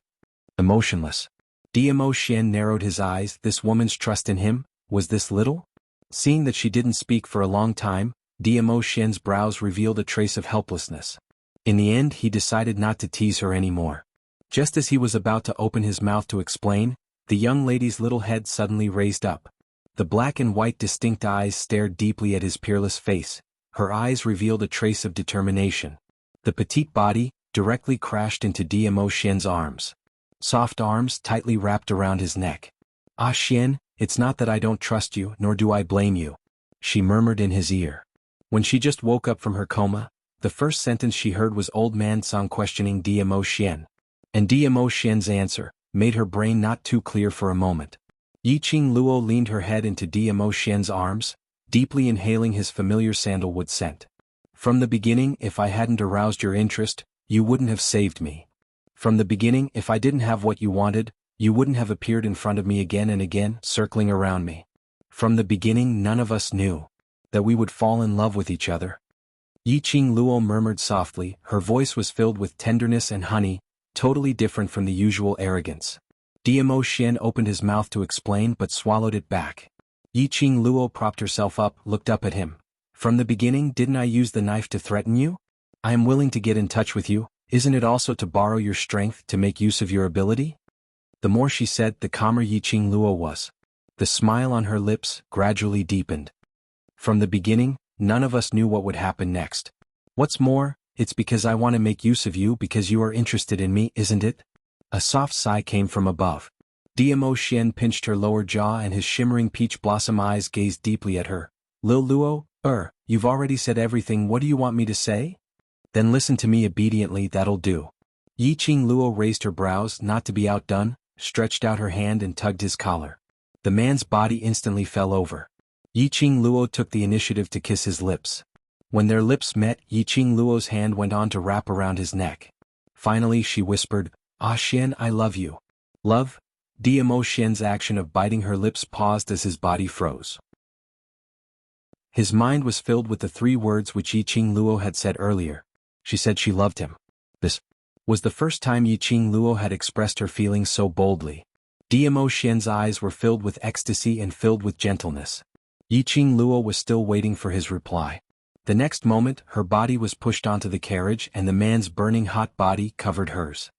emotionless. Diamo Xian narrowed his eyes. This woman's trust in him, was this little? Seeing that she didn't speak for a long time, Diamo Xian's brows revealed a trace of helplessness. In the end he decided not to tease her anymore. Just as he was about to open his mouth to explain, The young lady's little head suddenly raised up. The black and white distinct eyes stared deeply at his peerless face. Her eyes revealed a trace of determination. The petite body directly crashed into Dmo Xian's arms. Soft arms tightly wrapped around his neck. "Ah Xian, it's not that I don't trust you, nor do I blame you," she murmured in his ear. When she just woke up from her coma, the first sentence she heard was Old Man Song questioning Dmo Xian. And Dmo Xian's answer made her brain not too clear for a moment. Yiqing Luo leaned her head into Dmo Xian's arms, deeply inhaling his familiar sandalwood scent. "From the beginning, if I hadn't aroused your interest, you wouldn't have saved me. From the beginning, if I didn't have what you wanted, you wouldn't have appeared in front of me again and again, circling around me. From the beginning, none of us knew that we would fall in love with each other." Yiqing Luo murmured softly. Her voice was filled with tenderness and honey, totally different from the usual arrogance. Dmo Xian opened his mouth to explain but swallowed it back. Yiqing Luo propped herself up, looked up at him. "From the beginning, didn't I use the knife to threaten you? I am willing to get in touch with you, isn't it also to borrow your strength to make use of your ability?" The more she said, the calmer Yiqing Luo was. The smile on her lips gradually deepened. "From the beginning, none of us knew what would happen next. What's more, it's because I want to make use of you because you are interested in me, isn't it?" A soft sigh came from above. Dmo Xian pinched her lower jaw and his shimmering peach blossom eyes gazed deeply at her. "Lil Luo, you've already said everything, what do you want me to say?" "Then listen to me obediently, that'll do." Yiqing Luo raised her brows, not to be outdone, stretched out her hand and tugged his collar. The man's body instantly fell over. Yiqing Luo took the initiative to kiss his lips. When their lips met, Yiqing Luo's hand went on to wrap around his neck. Finally she whispered, "Ah Xian, I love you." "Love?" Dmo Xian's action of biting her lips paused as his body froze. His mind was filled with the three words which Yiqing Luo had said earlier. She said she loved him. This was the first time Yiqing Luo had expressed her feelings so boldly. Dmo Xian's eyes were filled with ecstasy and filled with gentleness. Yiqing Luo was still waiting for his reply. The next moment, her body was pushed onto the carriage and the man's burning hot body covered hers.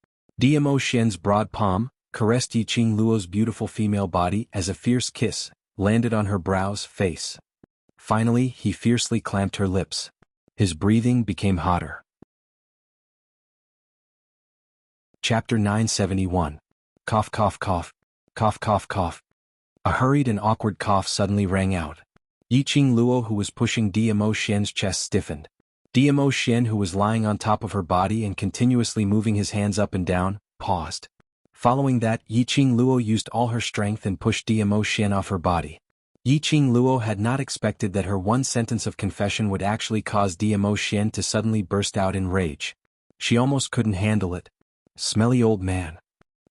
Dmo Xian's broad palm caressed Yiqing Luo's beautiful female body as a fierce kiss landed on her brows, face. Finally, he fiercely clamped her lips. His breathing became hotter. Chapter 971. Cough cough cough. Cough cough cough. A hurried and awkward cough suddenly rang out. Yiqing Luo, who was pushing Dmo Xian's chest, stiffened. Dmo Xian, who was lying on top of her body and continuously moving his hands up and down, paused. Following that, Yiqing Luo used all her strength and pushed Dmo Xian off her body. Yiqing Luo had not expected that her one sentence of confession would actually cause Dmo Xian to suddenly burst out in rage. She almost couldn't handle it. "Smelly old man."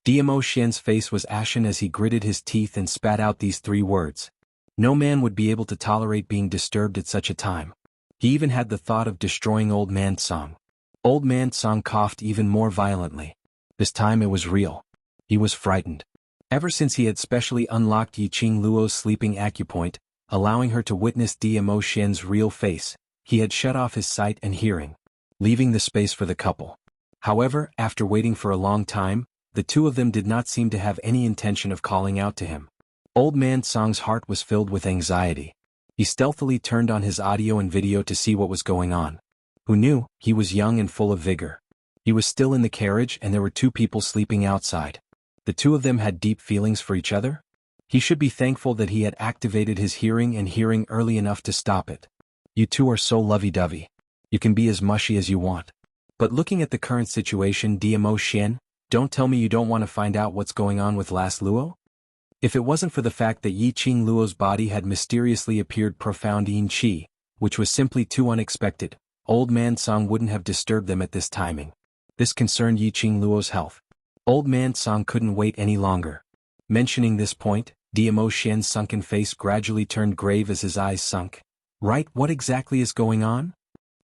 Dmo Xian's face was ashen as he gritted his teeth and spat out these three words. No man would be able to tolerate being disturbed at such a time. He even had the thought of destroying Old Man Song. Old Man Song coughed even more violently. This time it was real. He was frightened. Ever since he had specially unlocked Yiqing Luo's sleeping acupoint, allowing her to witness Dmo Xian's real face, he had shut off his sight and hearing, leaving the space for the couple. However, after waiting for a long time, the two of them did not seem to have any intention of calling out to him. Old Man Song's heart was filled with anxiety. He stealthily turned on his audio and video to see what was going on. Who knew? He was young and full of vigor. He was still in the carriage and there were two people sleeping outside. The two of them had deep feelings for each other? He should be thankful that he had activated his hearing early enough to stop it. You two are so lovey-dovey. You can be as mushy as you want. But looking at the current situation, Dmo Xian, don't tell me you don't want to find out what's going on with Last Luo? If it wasn't for the fact that Yiqing Luo's body had mysteriously appeared profound yin qi, which was simply too unexpected, Old Man Song wouldn't have disturbed them at this timing. This concerned Yiqing Luo's health. Old Man Song couldn't wait any longer. Mentioning this point, Dmo Xian's sunken face gradually turned grave as his eyes sunk. "Right, what exactly is going on?"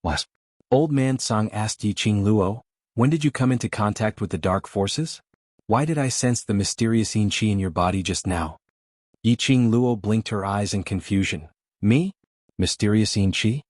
"What?" Old Man Song asked Yiqing Luo. "When did you come into contact with the dark forces? Why did I sense the mysterious yin qi in your body just now?" Yiqing Luo blinked her eyes in confusion. "Me? Mysterious yin qi?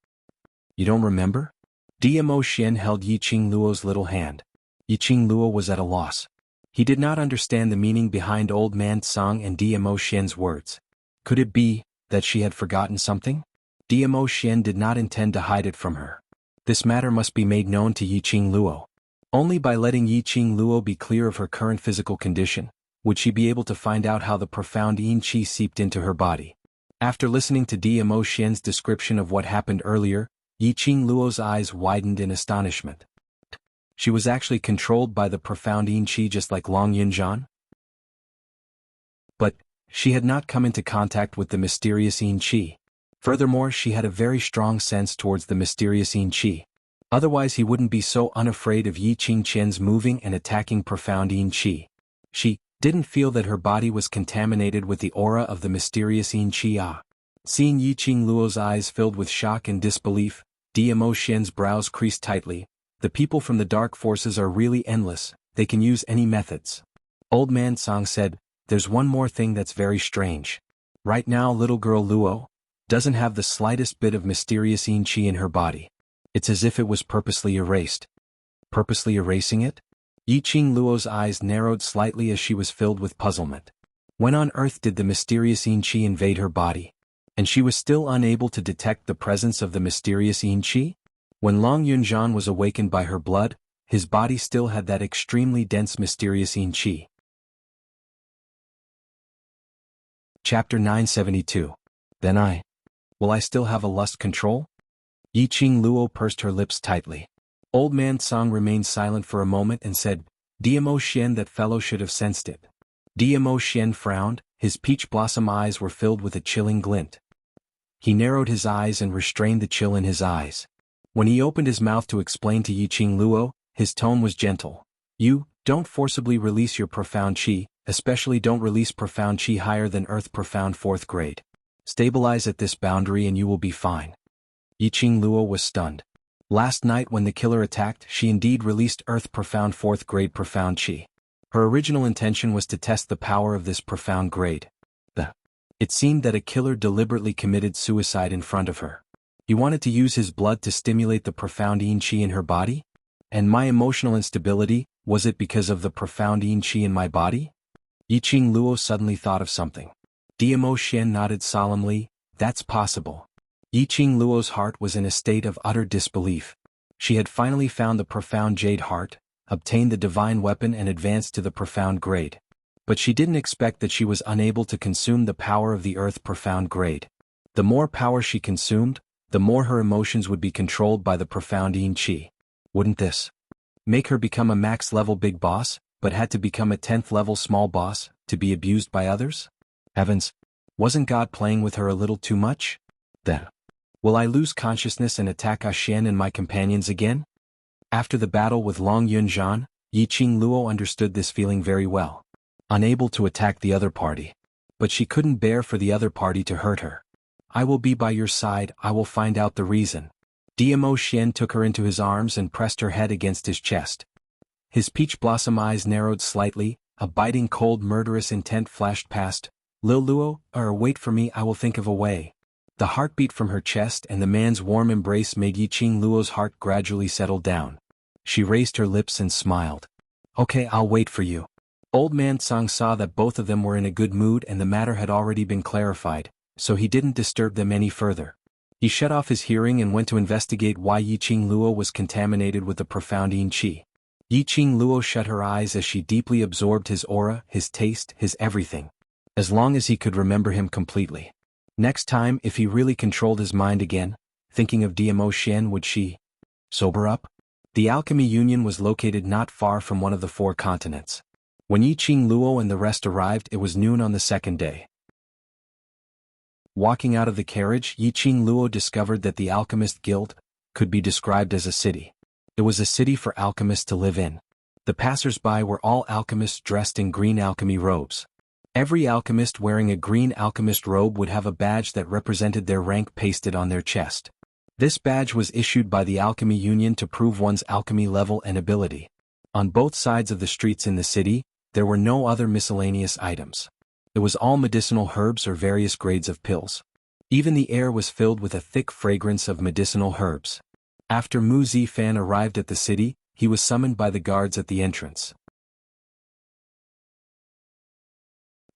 You don't remember?" Dmo Xian held Yiqing Luo's little hand. Yiqing Luo was at a loss. He did not understand the meaning behind Old Man Tsang and Dmo Xian's words. Could it be that she had forgotten something? Dmo Xian did not intend to hide it from her. This matter must be made known to Yiqing Luo. Only by letting Yiqing Luo be clear of her current physical condition would she be able to find out how the profound yin qi seeped into her body. After listening to Dmo Xian's description of what happened earlier, Yiqing Luo's eyes widened in astonishment. She was actually controlled by the profound yin qi just like Long Yunzhan? But she had not come into contact with the mysterious yin qi. Furthermore, she had a very strong sense towards the mysterious yin qi. Otherwise he wouldn't be so unafraid of Yiqing Qian's moving and attacking profound yin qi. She didn't feel that her body was contaminated with the aura of the mysterious yin qi. Seeing Yiqing Luo's eyes filled with shock and disbelief, Dmo Xian's brows creased tightly. The people from the dark forces are really endless, they can use any methods. Old Man Tsang said, there's one more thing that's very strange. Right now little girl Luo doesn't have the slightest bit of mysterious yin qi in her body. It's as if it was purposely erased. Purposely erasing it? Yiqing Luo's eyes narrowed slightly as she was filled with puzzlement. When on earth did the mysterious yin qi invade her body? And she was still unable to detect the presence of the mysterious yin qi? When Long Yunzhan was awakened by her blood, his body still had that extremely dense mysterious yin qi. Chapter 972. Then will I still have a lust control? Yiqing Luo pursed her lips tightly. Old Man Tsang remained silent for a moment and said, Dmo Xian, that fellow should have sensed it. Dmo Xian frowned, his peach blossom eyes were filled with a chilling glint. He narrowed his eyes and restrained the chill in his eyes. When he opened his mouth to explain to Yiqing Luo, his tone was gentle. You don't forcibly release your profound qi, especially don't release profound qi higher than Earth Profound 4th grade. Stabilize at this boundary and you will be fine. Yiqing Luo was stunned. Last night when the killer attacked, she indeed released Earth Profound 4th grade profound qi. Her original intention was to test the power of this profound grade. It seemed that a killer deliberately committed suicide in front of her. He wanted to use his blood to stimulate the profound yin qi in her body? And my emotional instability, was it because of the profound yin qi in my body? Yiqing Luo suddenly thought of something. Dmo Xian nodded solemnly, that's possible. Yiqing Luo's heart was in a state of utter disbelief. She had finally found the profound jade heart, obtained the divine weapon and advanced to the profound grade. But she didn't expect that she was unable to consume the power of the Earth Profound grade. The more power she consumed, the more her emotions would be controlled by the profound yin qi. Wouldn't this make her become a max-level big boss, but had to become a 10th-level small boss, to be abused by others? Heavens, wasn't God playing with her a little too much? Then, will I lose consciousness and attack Xian and my companions again? After the battle with Long Yunzhan, Yiqing Luo understood this feeling very well. Unable to attack the other party. But she couldn't bear for the other party to hurt her. I will be by your side, I will find out the reason. Dmo Xian took her into his arms and pressed her head against his chest. His peach blossom eyes narrowed slightly, a biting cold murderous intent flashed past. Lil Luo, wait for me, I will think of a way. The heartbeat from her chest and the man's warm embrace made Yiqing Luo's heart gradually settle down. She raised her lips and smiled. Okay, I'll wait for you. Old Man Tsang saw that both of them were in a good mood and the matter had already been clarified, so he didn't disturb them any further. He shut off his hearing and went to investigate why Yiqing Luo was contaminated with the profound yin qi. Yiqing Luo shut her eyes as she deeply absorbed his aura, his taste, his everything. As long as he could remember him completely. Next time, if he really controlled his mind again, thinking of Dmo Xian, would she sober up? The Alchemy Union was located not far from one of the 4 continents. When Yiqing Luo and the rest arrived, it was noon on the 2nd day. Walking out of the carriage, Yiqing Luo discovered that the Alchemist Guild could be described as a city. It was a city for alchemists to live in. The passers-by were all alchemists dressed in green alchemy robes. Every alchemist wearing a green alchemist robe would have a badge that represented their rank pasted on their chest. This badge was issued by the Alchemy Union to prove one's alchemy level and ability. On both sides of the streets in the city, there were no other miscellaneous items. It was all medicinal herbs or various grades of pills. Even the air was filled with a thick fragrance of medicinal herbs. After Mu Zifan arrived at the city, he was summoned by the guards at the entrance.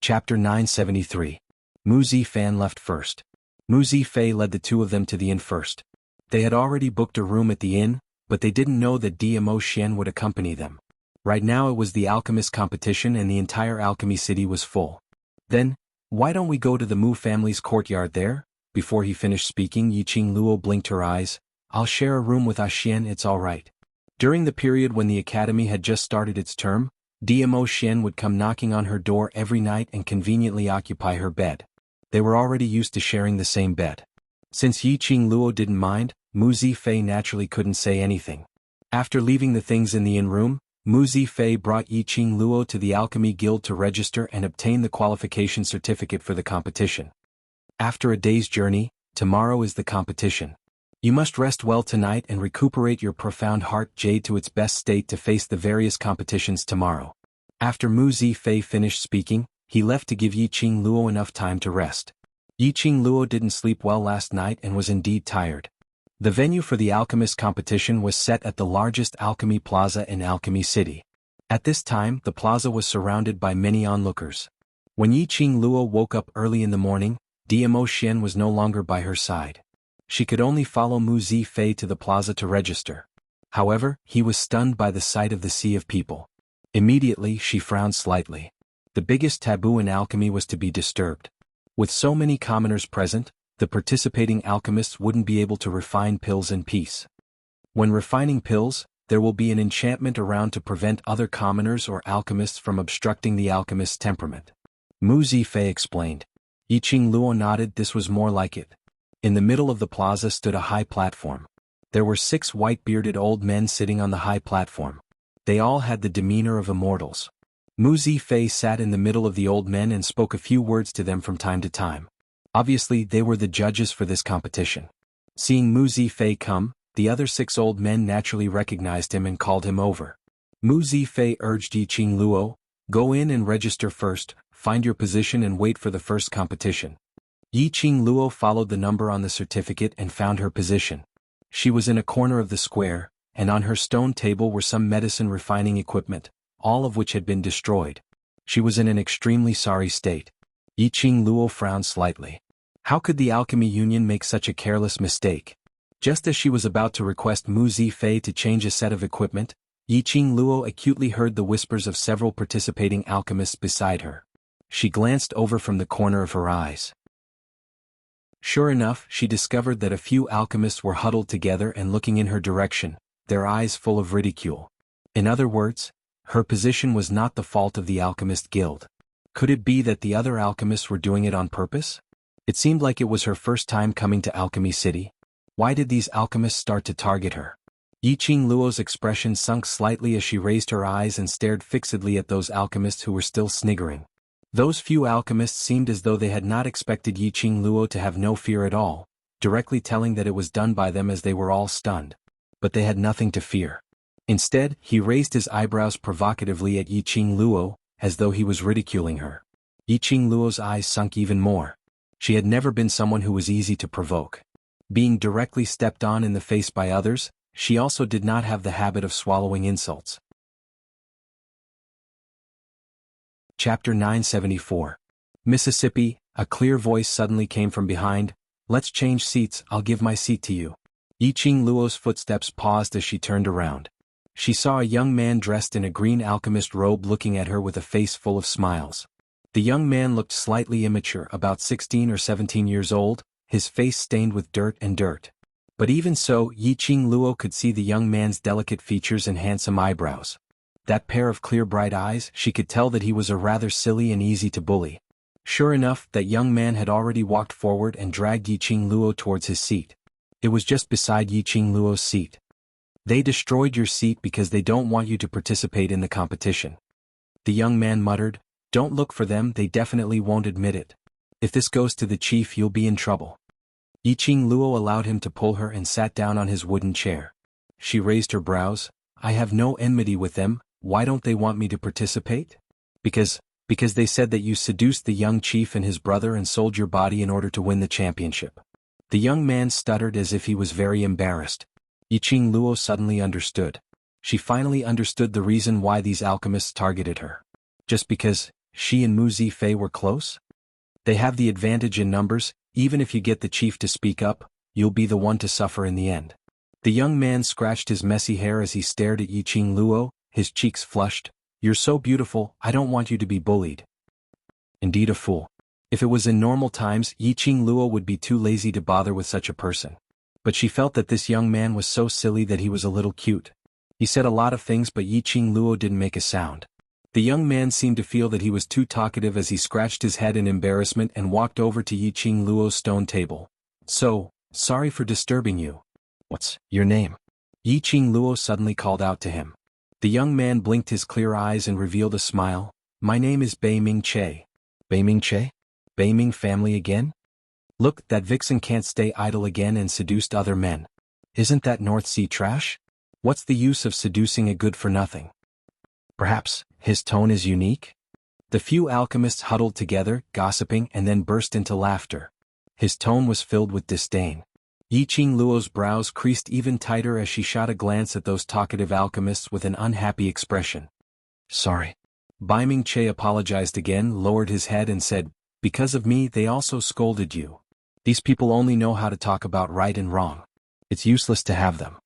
Chapter 973. Mu Zifan left first. Mu Zifei led the two of them to the inn first. They had already booked a room at the inn, but they didn't know that Dmo Xian would accompany them. Right now it was the alchemist competition and the entire alchemy city was full. Then, why don't we go to the Mu family's courtyard there? Before he finished speaking, Yiqing Luo blinked her eyes. I'll share a room with Xian, it's alright. During the period when the academy had just started its term, Dmo Xian would come knocking on her door every night and conveniently occupy her bed. They were already used to sharing the same bed. Since Yiqing Luo didn't mind, Mu Zifei naturally couldn't say anything. After leaving the things in the inn room, Mu Zifei brought Yiqing Luo to the Alchemy Guild to register and obtain the qualification certificate for the competition. After a day's journey, tomorrow is the competition. You must rest well tonight and recuperate your profound heart jade to its best state to face the various competitions tomorrow. After Mu Zifei finished speaking, he left to give Yiqing Luo enough time to rest. Yiqing Luo didn't sleep well last night and was indeed tired. The venue for the alchemist competition was set at the largest alchemy plaza in Alchemy City. At this time, the plaza was surrounded by many onlookers. When Yiqing Luo woke up early in the morning, Dmo Xian was no longer by her side. She could only follow Mu Zifei to the plaza to register. However, he was stunned by the sight of the sea of people. Immediately, she frowned slightly. The biggest taboo in alchemy was to be disturbed. With so many commoners present, the participating alchemists wouldn't be able to refine pills in peace. When refining pills, there will be an enchantment around to prevent other commoners or alchemists from obstructing the alchemist's temperament. Mu Zifei explained. Yiqing Luo nodded. This was more like it. In the middle of the plaza stood a high platform. There were 6 white-bearded old men sitting on the high platform. They all had the demeanor of immortals. Mu Zifei sat in the middle of the old men and spoke a few words to them from time to time. Obviously, they were the judges for this competition. Seeing Mu Zifei come, the other 6 old men naturally recognized him and called him over. Mu Zifei urged Yiqing Luo, go in and register first, find your position and wait for the first competition. Yiqing Luo followed the number on the certificate and found her position. She was in a corner of the square, and on her stone table were some medicine refining equipment, all of which had been destroyed. She was in an extremely sorry state. Yiqing Luo frowned slightly. How could the Alchemy Union make such a careless mistake? Just as she was about to request Mu Zifei to change a set of equipment, Yiqing Luo acutely heard the whispers of several participating alchemists beside her. She glanced over from the corner of her eyes. Sure enough, she discovered that a few alchemists were huddled together and looking in her direction, their eyes full of ridicule. In other words, her position was not the fault of the Alchemist Guild. Could it be that the other alchemists were doing it on purpose? It seemed like it was her first time coming to Alchemy City. Why did these alchemists start to target her? Yiqing Luo's expression sunk slightly as she raised her eyes and stared fixedly at those alchemists who were still sniggering. Those few alchemists seemed as though they had not expected Yiqing Luo to have no fear at all, directly telling that it was done by them as they were all stunned. But they had nothing to fear. Instead, he raised his eyebrows provocatively at Yiqing Luo, as though he was ridiculing her. Yiqing Luo's eyes sunk even more. She had never been someone who was easy to provoke. Being directly stepped on in the face by others, she also did not have the habit of swallowing insults. Chapter 974. Mississippi, a clear voice suddenly came from behind. Let's change seats, I'll give my seat to you. Yiqing Luo's footsteps paused as she turned around. She saw a young man dressed in a green alchemist robe looking at her with a face full of smiles. The young man looked slightly immature, about 16 or 17 years old, his face stained with dirt. But even so, Yiqing Luo could see the young man's delicate features and handsome eyebrows. That pair of clear bright eyes, she could tell that he was a rather silly and easy to bully. Sure enough, that young man had already walked forward and dragged Yiqing Luo towards his seat. It was just beside Yiqing Luo's seat. They destroyed your seat because they don't want you to participate in the competition. The young man muttered, don't look for them, they definitely won't admit it. If this goes to the chief, you'll be in trouble. Yiqing Luo allowed him to pull her and sat down on his wooden chair. She raised her brows. I have no enmity with them. Why don't they want me to participate? Because they said that you seduced the young chief and his brother and sold your body in order to win the championship. The young man stuttered as if he was very embarrassed. Yiqing Luo suddenly understood. She finally understood the reason why these alchemists targeted her. Just because she and Mu Zifei were close? They have the advantage in numbers. Even if you get the chief to speak up, you'll be the one to suffer in the end. The young man scratched his messy hair as he stared at Yiqing Luo, his cheeks flushed. You're so beautiful, I don't want you to be bullied. Indeed a fool. If it was in normal times, Yiqing Luo would be too lazy to bother with such a person. But she felt that this young man was so silly that he was a little cute. He said a lot of things but Yiqing Luo didn't make a sound. The young man seemed to feel that he was too talkative as he scratched his head in embarrassment and walked over to Yiqing Luo's stone table. So, sorry for disturbing you. What's your name? Yiqing Luo suddenly called out to him. The young man blinked his clear eyes and revealed a smile. My name is Bei Ming Che. Bei Ming Che? Bei Ming family again? Look, that vixen can't stay idle again and seduced other men. Isn't that North Sea trash? What's the use of seducing a good-for-nothing? Perhaps his tone is unique? The few alchemists huddled together, gossiping, and then burst into laughter. His tone was filled with disdain. Yiqing Luo's brows creased even tighter as she shot a glance at those talkative alchemists with an unhappy expression. Sorry. Bei Ming Che apologized again, lowered his head and said, because of me they also scolded you. These people only know how to talk about right and wrong. It's useless to have them.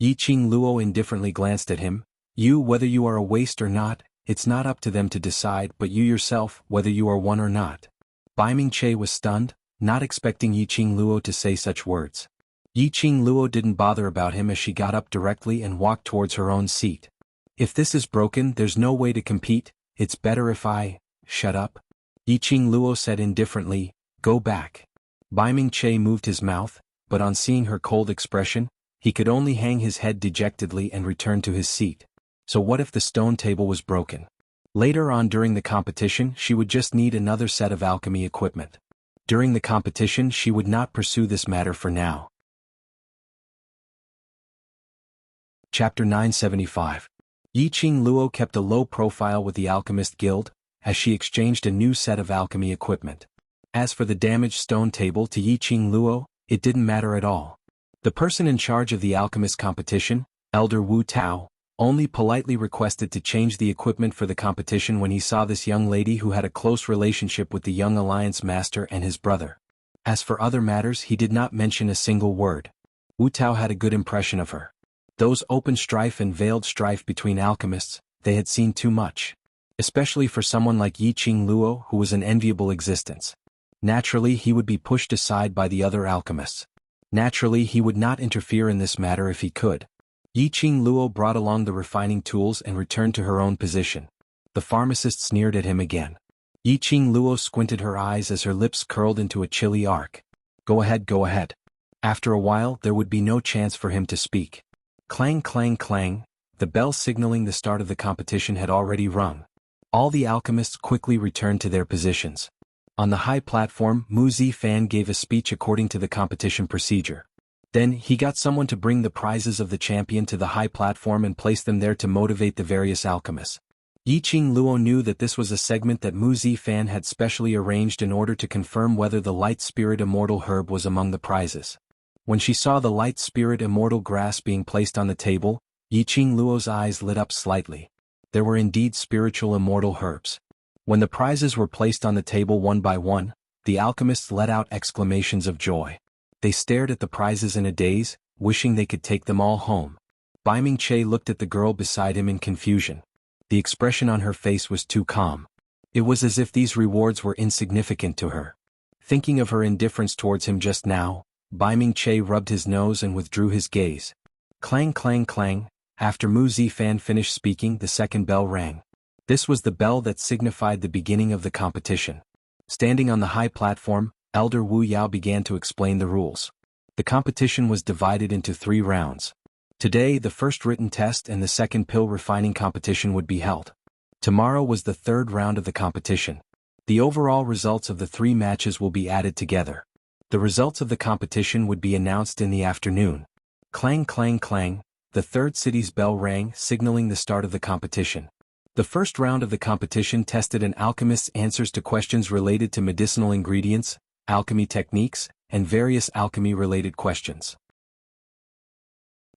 Yiqing Luo indifferently glanced at him. You, whether you are a waste or not, it's not up to them to decide, but you yourself, whether you are one or not. Bei Ming Che was stunned, not expecting Yiqing Luo to say such words. Yiqing Luo didn't bother about him as she got up directly and walked towards her own seat. If this is broken, there's no way to compete. It's better if I shut up. Yiqing Luo said indifferently, go back. Bei Ming Che moved his mouth, but on seeing her cold expression, he could only hang his head dejectedly and return to his seat. So what if the stone table was broken? Later on during the competition she would just need another set of alchemy equipment. During the competition she would not pursue this matter for now. Chapter 975. Yiqing Luo kept a low profile with the Alchemist Guild, as she exchanged a new set of alchemy equipment. As for the damaged stone table to Yiqing Luo, it didn't matter at all. The person in charge of the alchemist competition, Elder Wu Tao, only politely requested to change the equipment for the competition when he saw this young lady who had a close relationship with the young alliance master and his brother. As for other matters he did not mention a single word. Wu Tao had a good impression of her. Those open strife and veiled strife between alchemists, they had seen too much. Especially for someone like Yiqing Luo who was an enviable existence. Naturally he would be pushed aside by the other alchemists. Naturally he would not interfere in this matter if he could. Yiqing Luo brought along the refining tools and returned to her own position. The pharmacist sneered at him again. Yiqing Luo squinted her eyes as her lips curled into a chilly arc. Go ahead, go ahead. After a while there would be no chance for him to speak. Clang clang clang, the bell signaling the start of the competition had already rung. All the alchemists quickly returned to their positions. On the high platform, Mu Zifan gave a speech according to the competition procedure. Then, he got someone to bring the prizes of the champion to the high platform and place them there to motivate the various alchemists. Yiqing Luo knew that this was a segment that Mu Zifan had specially arranged in order to confirm whether the Light Spirit Immortal Herb was among the prizes. When she saw the Light Spirit Immortal Grass being placed on the table, Yiqing Luo's eyes lit up slightly. There were indeed spiritual immortal herbs. When the prizes were placed on the table one by one, the alchemists let out exclamations of joy. They stared at the prizes in a daze, wishing they could take them all home. Bei Ming Che looked at the girl beside him in confusion. The expression on her face was too calm. It was as if these rewards were insignificant to her. Thinking of her indifference towards him just now, Bei Ming Che rubbed his nose and withdrew his gaze. Clang clang clang, after Mu Zifan finished speaking the second bell rang. This was the bell that signified the beginning of the competition. Standing on the high platform, Elder Wu Yao began to explain the rules. The competition was divided into 3 rounds. Today the first written test and the second pill refining competition would be held. Tomorrow was the 3rd round of the competition. The overall results of the 3 matches will be added together. The results of the competition would be announced in the afternoon. Clang clang clang, the 3rd city's bell rang, signaling the start of the competition. The first round of the competition tested an alchemist's answers to questions related to medicinal ingredients, alchemy techniques, and various alchemy-related questions.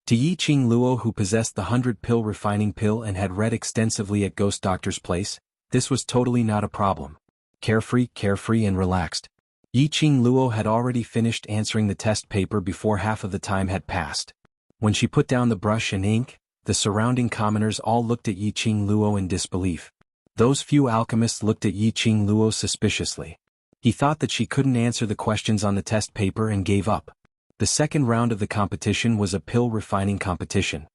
To Yi-Ching Luo, who possessed the 100-pill refining pill and had read extensively at Ghost Doctor's place, this was totally not a problem. Carefree and relaxed. Yi-Ching Luo had already finished answering the test paper before half of the time had passed. When she put down the brush and ink, the surrounding commoners all looked at Yi-Ching Luo in disbelief. Those few alchemists looked at Yi-Ching Luo suspiciously. He thought that she couldn't answer the questions on the test paper and gave up. The second round of the competition was a pill refining competition.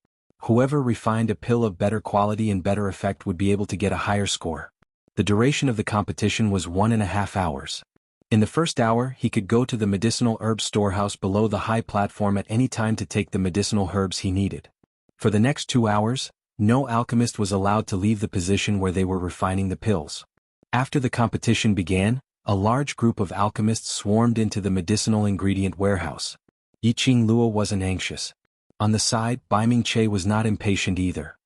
Whoever refined a pill of better quality and better effect would be able to get a higher score. The duration of the competition was 1.5 hours. In the first hour, he could go to the medicinal herb storehouse below the high platform at any time to take the medicinal herbs he needed. For the next 2 hours, no alchemist was allowed to leave the position where they were refining the pills. After the competition began, a large group of alchemists swarmed into the medicinal ingredient warehouse. Yi-Ching Luo wasn't anxious. On the side, Baiming Che was not impatient either.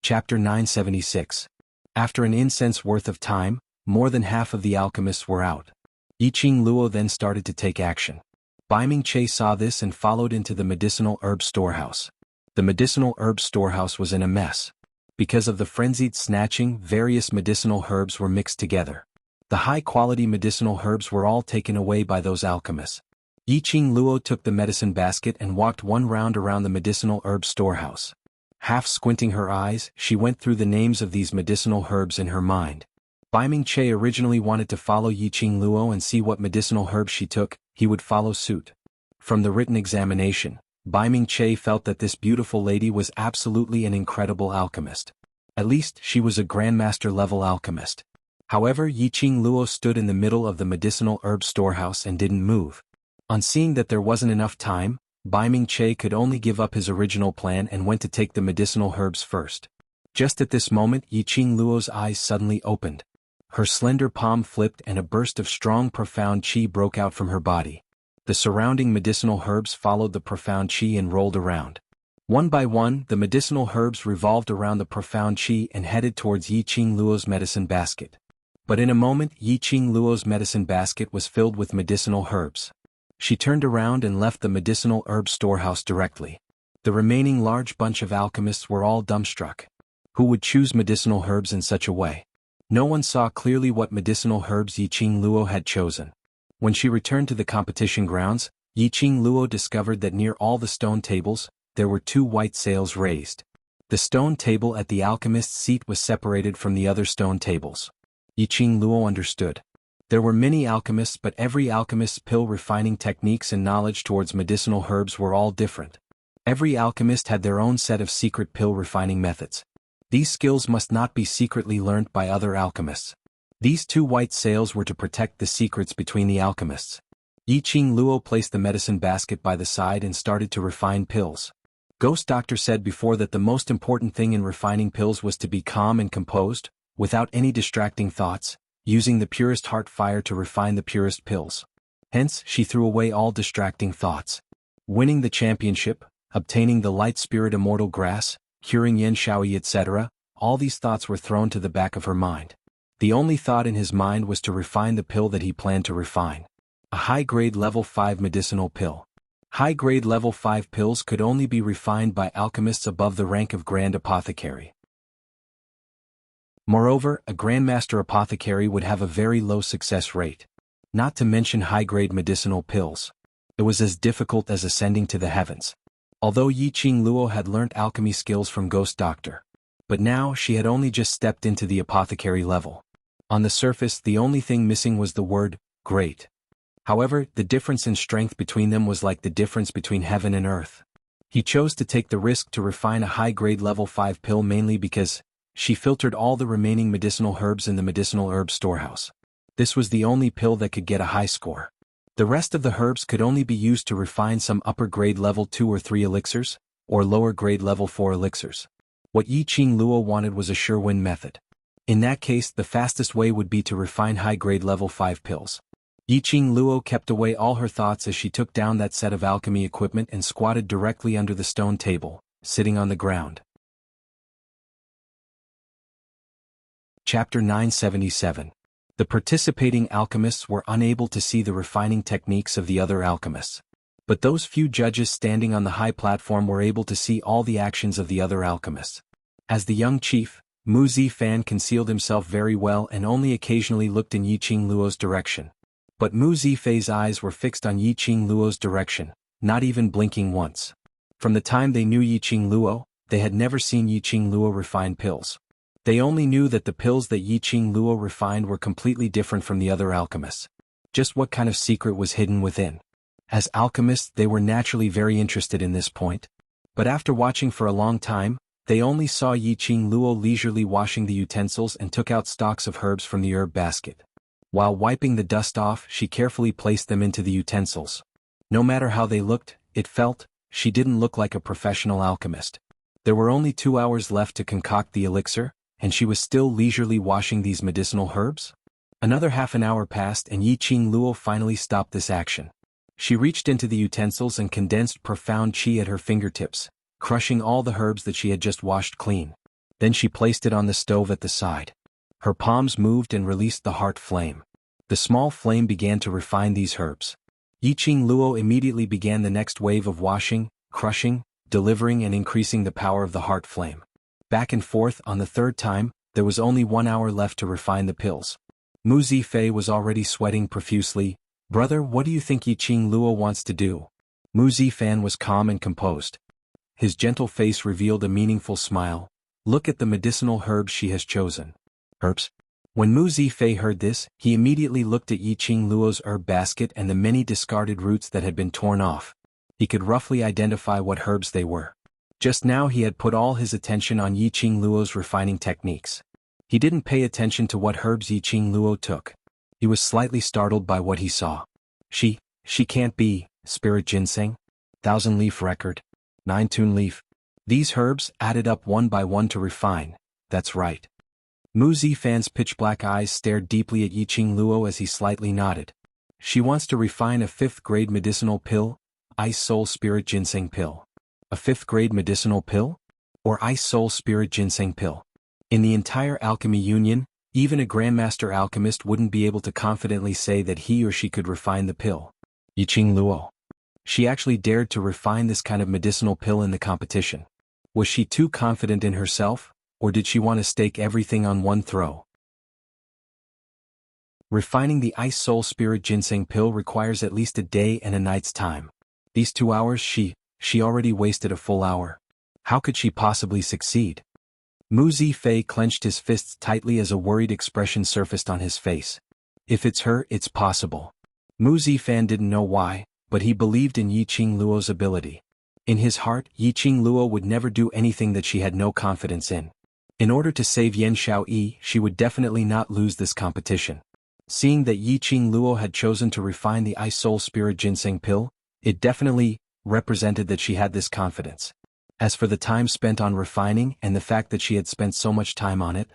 Chapter 976. After an incense worth of time, more than half of the alchemists were out. Yi-Ching Luo then started to take action. Baiming Che saw this and followed into the medicinal herb storehouse. The medicinal herb storehouse was in a mess. Because of the frenzied snatching, various medicinal herbs were mixed together. The high-quality medicinal herbs were all taken away by those alchemists. Yi-Ching Luo took the medicine basket and walked one round around the medicinal herb storehouse. Half squinting her eyes, she went through the names of these medicinal herbs in her mind. Baiming Che originally wanted to follow Yi-Ching Luo and see what medicinal herbs she took, he would follow suit. From the written examination, Baiming Che felt that this beautiful lady was absolutely an incredible alchemist. At least, she was a grandmaster-level alchemist. However, Yi-Ching Luo stood in the middle of the medicinal herb storehouse and didn't move. On seeing that there wasn't enough time, Baiming Che could only give up his original plan and went to take the medicinal herbs first. Just at this moment, Yi-Ching Luo's eyes suddenly opened. Her slender palm flipped and a burst of strong profound qi broke out from her body. The surrounding medicinal herbs followed the profound qi and rolled around. One by one, the medicinal herbs revolved around the profound qi and headed towards Yi-Ching Luo's medicine basket. But in a moment, Yi-Ching Luo's medicine basket was filled with medicinal herbs. She turned around and left the medicinal herb storehouse directly. The remaining large bunch of alchemists were all dumbstruck. Who would choose medicinal herbs in such a way? No one saw clearly what medicinal herbs Yi-Ching Luo had chosen. When she returned to the competition grounds, Yi-Ching Luo discovered that near all the stone tables, there were 2 white sails raised. The stone table at the alchemist's seat was separated from the other stone tables. Yi-Ching Luo understood. There were many alchemists, but every alchemist's pill refining techniques and knowledge towards medicinal herbs were all different. Every alchemist had their own set of secret pill refining methods. These skills must not be secretly learnt by other alchemists. These 2 white sails were to protect the secrets between the alchemists. Yi-Ching Luo placed the medicine basket by the side and started to refine pills. Ghost Doctor said before that the most important thing in refining pills was to be calm and composed, without any distracting thoughts, using the purest heart fire to refine the purest pills. Hence, she threw away all distracting thoughts. Winning the championship, obtaining the light spirit immortal grass, curing Yen Shaoyi, etc., all these thoughts were thrown to the back of her mind. The only thought in his mind was to refine the pill that he planned to refine. A high-grade level 5 medicinal pill. High-grade level 5 pills could only be refined by alchemists above the rank of Grand Apothecary. Moreover, a Grandmaster Apothecary would have a very low success rate. Not to mention high-grade medicinal pills. It was as difficult as ascending to the heavens. Although Yi-Ching Luo had learnt alchemy skills from Ghost Doctor. But now she had only just stepped into the apothecary level. On the surface, the only thing missing was the word, great. However, the difference in strength between them was like the difference between heaven and earth. He chose to take the risk to refine a high-grade level 5 pill mainly because she filtered all the remaining medicinal herbs in the medicinal herb storehouse. This was the only pill that could get a high score. The rest of the herbs could only be used to refine some upper-grade level 2 or 3 elixirs, or lower-grade level 4 elixirs. What Yi-Ching Luo wanted was a sure-win method. In that case, the fastest way would be to refine high-grade level 5 pills. Yi-Ching Luo kept away all her thoughts as she took down that set of alchemy equipment and squatted directly under the stone table, sitting on the ground. Chapter 977. The participating alchemists were unable to see the refining techniques of the other alchemists. But those few judges standing on the high platform were able to see all the actions of the other alchemists. As the young chief, Mu Zifan concealed himself very well and only occasionally looked in Yiqing Luo's direction. But Mu Zifei's eyes were fixed on Yiqing Luo's direction, not even blinking once. From the time they knew Yiqing Luo, they had never seen Yiqing Luo refine pills. They only knew that the pills that Yiqing Luo refined were completely different from the other alchemists. Just what kind of secret was hidden within? As alchemists, they were naturally very interested in this point. But after watching for a long time, they only saw Yiqing Luo leisurely washing the utensils and took out stalks of herbs from the herb basket. While wiping the dust off, she carefully placed them into the utensils. No matter how they looked, it felt, she didn't look like a professional alchemist. There were only 2 hours left to concoct the elixir, and she was still leisurely washing these medicinal herbs? Another half an hour passed and Yiqing Luo finally stopped this action. She reached into the utensils and condensed profound qi at her fingertips, crushing all the herbs that she had just washed clean. Then she placed it on the stove at the side. Her palms moved and released the heart flame. The small flame began to refine these herbs. Yiqing Luo immediately began the next wave of washing, crushing, delivering and increasing the power of the heart flame. Back and forth on the third time, there was only 1 hour left to refine the pills. Mu Zifei was already sweating profusely. "Brother, what do you think Yiqing Luo wants to do?" Mu Zifan was calm and composed. His gentle face revealed a meaningful smile. "Look at the medicinal herbs she has chosen." Herbs? When Mu Zifei heard this, he immediately looked at Yiqing Luo's herb basket and the many discarded roots that had been torn off. He could roughly identify what herbs they were. Just now he had put all his attention on Yiqing Luo's refining techniques. He didn't pay attention to what herbs Yiqing Luo took. He was slightly startled by what he saw. She can't be, spirit ginseng? 1,000-leaf record? 9-tune leaf? These herbs added up one by one to refine, that's right. Mu Zifan's pitch-black eyes stared deeply at Yiqing Luo as he slightly nodded. She wants to refine a 5th-grade medicinal pill, Ice Soul Spirit Ginseng Pill. A 5th-grade medicinal pill? Or Ice Soul Spirit Ginseng Pill? In the entire alchemy union, even a grandmaster alchemist wouldn't be able to confidently say that he or she could refine the pill. Yiqing Luo. She actually dared to refine this kind of medicinal pill in the competition. Was she too confident in herself, or did she want to stake everything on one throw? Refining the Ice Soul Spirit Ginseng Pill requires at least a day and a night's time. These 2 hours she already wasted a full hour. How could she possibly succeed? Mu Zifei clenched his fists tightly as a worried expression surfaced on his face. If it's her, it's possible. Mu Zifan didn't know why, but he believed in Yiqing Luo's ability. In his heart, Yiqing Luo would never do anything that she had no confidence in. In order to save Yan Xiaoyi, she would definitely not lose this competition. Seeing that Yiqing Luo had chosen to refine the Ice Soul Spirit Ginseng Pill, it definitely represented that she had this confidence. As for the time spent on refining and the fact that she had spent so much time on it.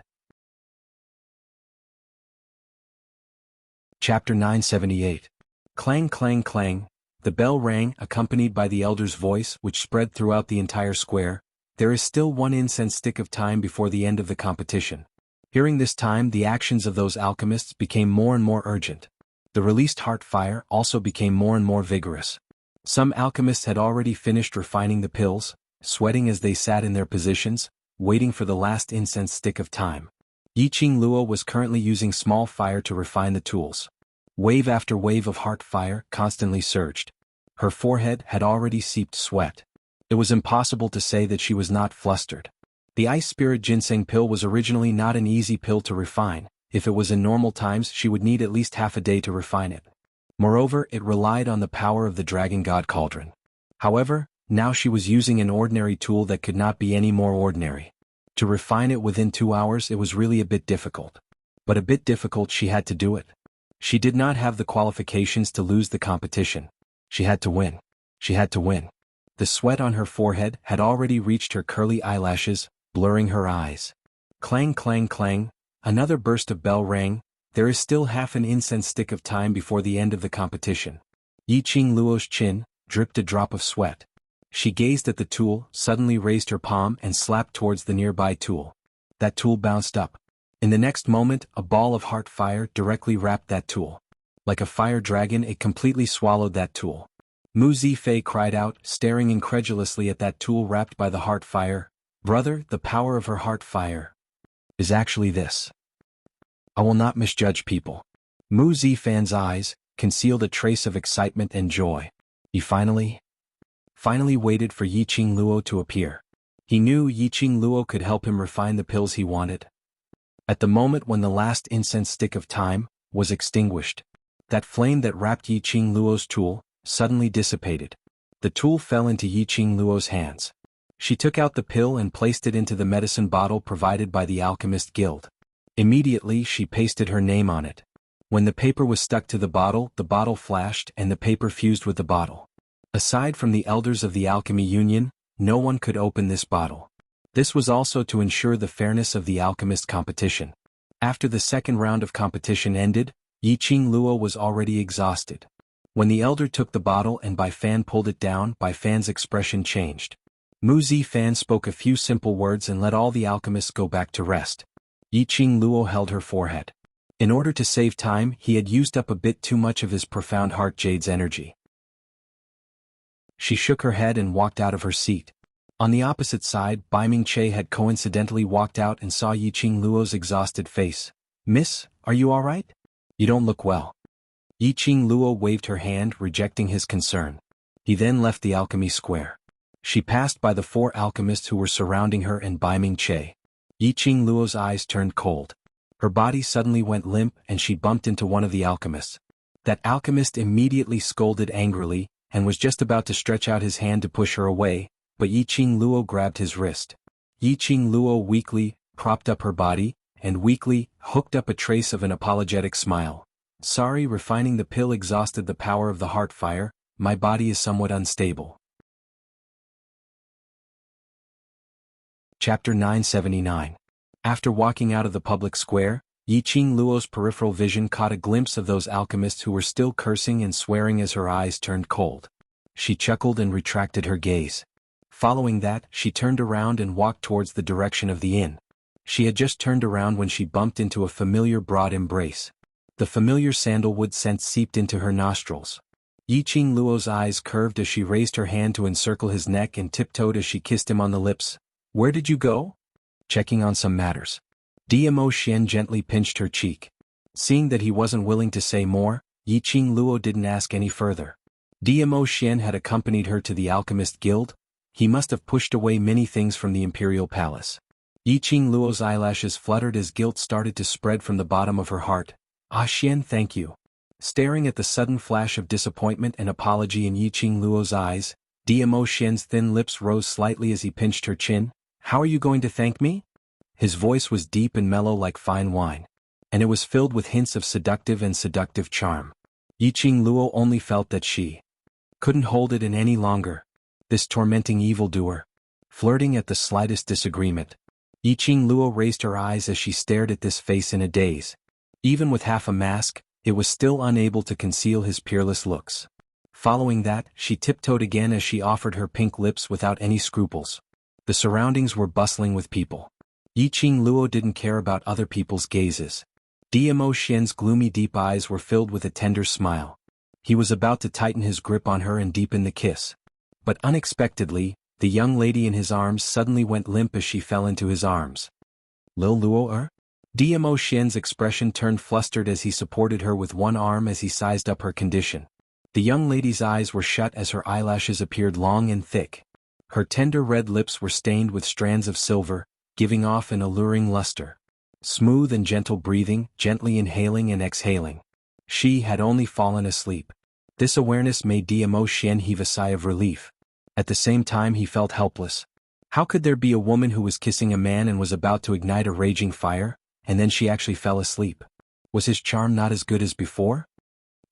Chapter 978. Clang clang clang. The bell rang, accompanied by the elder's voice, which spread throughout the entire square. There is still 1 incense stick of time before the end of the competition. Hearing this time, the actions of those alchemists became more and more urgent. The released heart fire also became more and more vigorous. Some alchemists had already finished refining the pills, sweating as they sat in their positions, waiting for the last incense stick of time. Yiqing Luo was currently using small fire to refine the tools. Wave after wave of heart fire constantly surged. Her forehead had already seeped sweat. It was impossible to say that she was not flustered. The Ice Spirit Ginseng Pill was originally not an easy pill to refine. If it was in normal times, she would need at least half a day to refine it. Moreover, it relied on the power of the Dragon God Cauldron. However, now she was using an ordinary tool that could not be any more ordinary. To refine it within 2 hours, it was really a bit difficult. But a bit difficult, she had to do it. She did not have the qualifications to lose the competition. She had to win. She had to win. The sweat on her forehead had already reached her curly eyelashes, blurring her eyes. Clang clang clang, another burst of bell rang. There is still half an incense stick of time before the end of the competition. Yiqing Luo's chin dripped a drop of sweat. She gazed at the tool, suddenly raised her palm and slapped towards the nearby tool. That tool bounced up. In the next moment, a ball of heart fire directly wrapped that tool. Like a fire dragon, it completely swallowed that tool. Mu Zifei cried out, staring incredulously at that tool wrapped by the heart fire. Brother, the power of her heart fire is actually this. I will not misjudge people. Mu Zifei's eyes concealed a trace of excitement and joy. He finally waited for Yiqing Luo to appear. He knew Yiqing Luo could help him refine the pills he wanted. At the moment when the last incense stick of time was extinguished, that flame that wrapped Yiqing Luo's tool suddenly dissipated. The tool fell into Yiqing Luo's hands. She took out the pill and placed it into the medicine bottle provided by the Alchemist Guild. Immediately she pasted her name on it. When the paper was stuck to the bottle flashed and the paper fused with the bottle. Aside from the elders of the Alchemy Union, no one could open this bottle. This was also to ensure the fairness of the alchemist competition. After the second round of competition ended, Yiqing Luo was already exhausted. When the elder took the bottle and Bai Fan pulled it down, Bai Fan's expression changed. Mu Zifei spoke a few simple words and let all the alchemists go back to rest. Yiqing Luo held her forehead. In order to save time, he had used up a bit too much of his profound heart jade's energy. She shook her head and walked out of her seat. On the opposite side, Bai Mingche had coincidentally walked out and saw Yiqing Luo's exhausted face. Miss, are you all right? You don't look well. Yiqing Luo waved her hand, rejecting his concern. He then left the alchemy square. She passed by the 4 alchemists who were surrounding her and Bai Mingche. Yiqing Luo's eyes turned cold. Her body suddenly went limp and she bumped into one of the alchemists. That alchemist immediately scolded angrily and was just about to stretch out his hand to push her away, but Yiqing Luo grabbed his wrist. Yiqing Luo weakly propped up her body and weakly hooked up a trace of an apologetic smile. Sorry, refining the pill exhausted the power of the heart fire. My body is somewhat unstable. Chapter 979. After walking out of the public square, Yiqing Luo's peripheral vision caught a glimpse of those alchemists who were still cursing and swearing as her eyes turned cold. She chuckled and retracted her gaze. Following that, she turned around and walked towards the direction of the inn. She had just turned around when she bumped into a familiar broad embrace. The familiar sandalwood scent seeped into her nostrils. Yiqing Luo's eyes curved as she raised her hand to encircle his neck and tiptoed as she kissed him on the lips. Where did you go? Checking on some matters. Dmo Xian gently pinched her cheek. Seeing that he wasn't willing to say more, Yiqing Luo didn't ask any further. Dmo Xian had accompanied her to the Alchemist Guild. He must have pushed away many things from the Imperial Palace. Yiqing Luo's eyelashes fluttered as guilt started to spread from the bottom of her heart. Ah Xian, thank you. Staring at the sudden flash of disappointment and apology in Yiqing Luo's eyes, Dmo Xian's thin lips rose slightly as he pinched her chin. How are you going to thank me? His voice was deep and mellow like fine wine, and it was filled with hints of seductive charm. Yiqing Luo only felt that she couldn't hold it in any longer. This tormenting evildoer, flirting at the slightest disagreement. Yiqing Luo raised her eyes as she stared at this face in a daze. Even with half a mask, it was still unable to conceal his peerless looks. Following that, she tiptoed again as she offered her pink lips without any scruples. The surroundings were bustling with people. Yiqing Luo didn't care about other people's gazes. Dmo Xian's gloomy deep eyes were filled with a tender smile. He was about to tighten his grip on her and deepen the kiss. But unexpectedly, the young lady in his arms suddenly went limp as she fell into his arms. Lil Luo? Dmo Xian's expression turned flustered as he supported her with one arm as he sized up her condition. The young lady's eyes were shut as her eyelashes appeared long and thick. Her tender red lips were stained with strands of silver, giving off an alluring luster. Smooth and gentle breathing, gently inhaling and exhaling. She had only fallen asleep. This awareness made Dmo Xian heave a sigh of relief. At the same time he felt helpless. How could there be a woman who was kissing a man and was about to ignite a raging fire, and then she actually fell asleep? Was his charm not as good as before?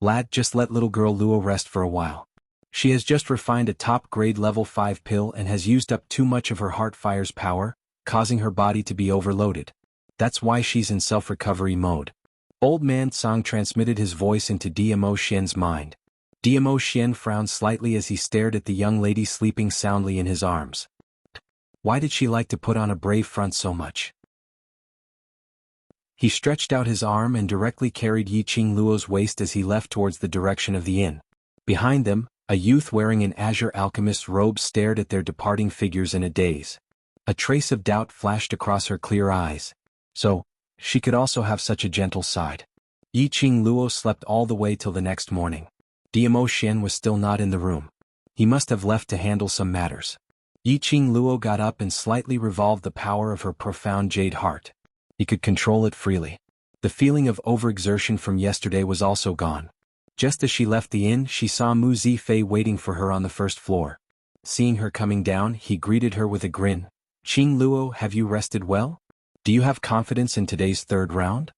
Lad, just let little girl Luo rest for a while. She has just refined a top-grade level 5 pill and has used up too much of her heart fire's power, causing her body to be overloaded. That's why she's in self-recovery mode. Old Man Tsang transmitted his voice into Dmo Xian's mind. Dmo Xian frowned slightly as he stared at the young lady sleeping soundly in his arms. Why did she like to put on a brave front so much? He stretched out his arm and directly carried Yiqing Luo's waist as he left towards the direction of the inn. Behind them, A youth wearing an azure alchemist's robe stared at their departing figures in a daze. A trace of doubt flashed across her clear eyes. So, she could also have such a gentle side. Yiqing Luo slept all the way till the next morning. Diamo Xian was still not in the room. He must have left to handle some matters. Yiqing Luo got up and slightly revolved the power of her profound jade heart. He could control it freely. The feeling of overexertion from yesterday was also gone. Just as she left the inn, she saw Mu Zifei waiting for her on the first floor. Seeing her coming down, he greeted her with a grin. "Qing Luo, have you rested well? Do you have confidence in today's third round?"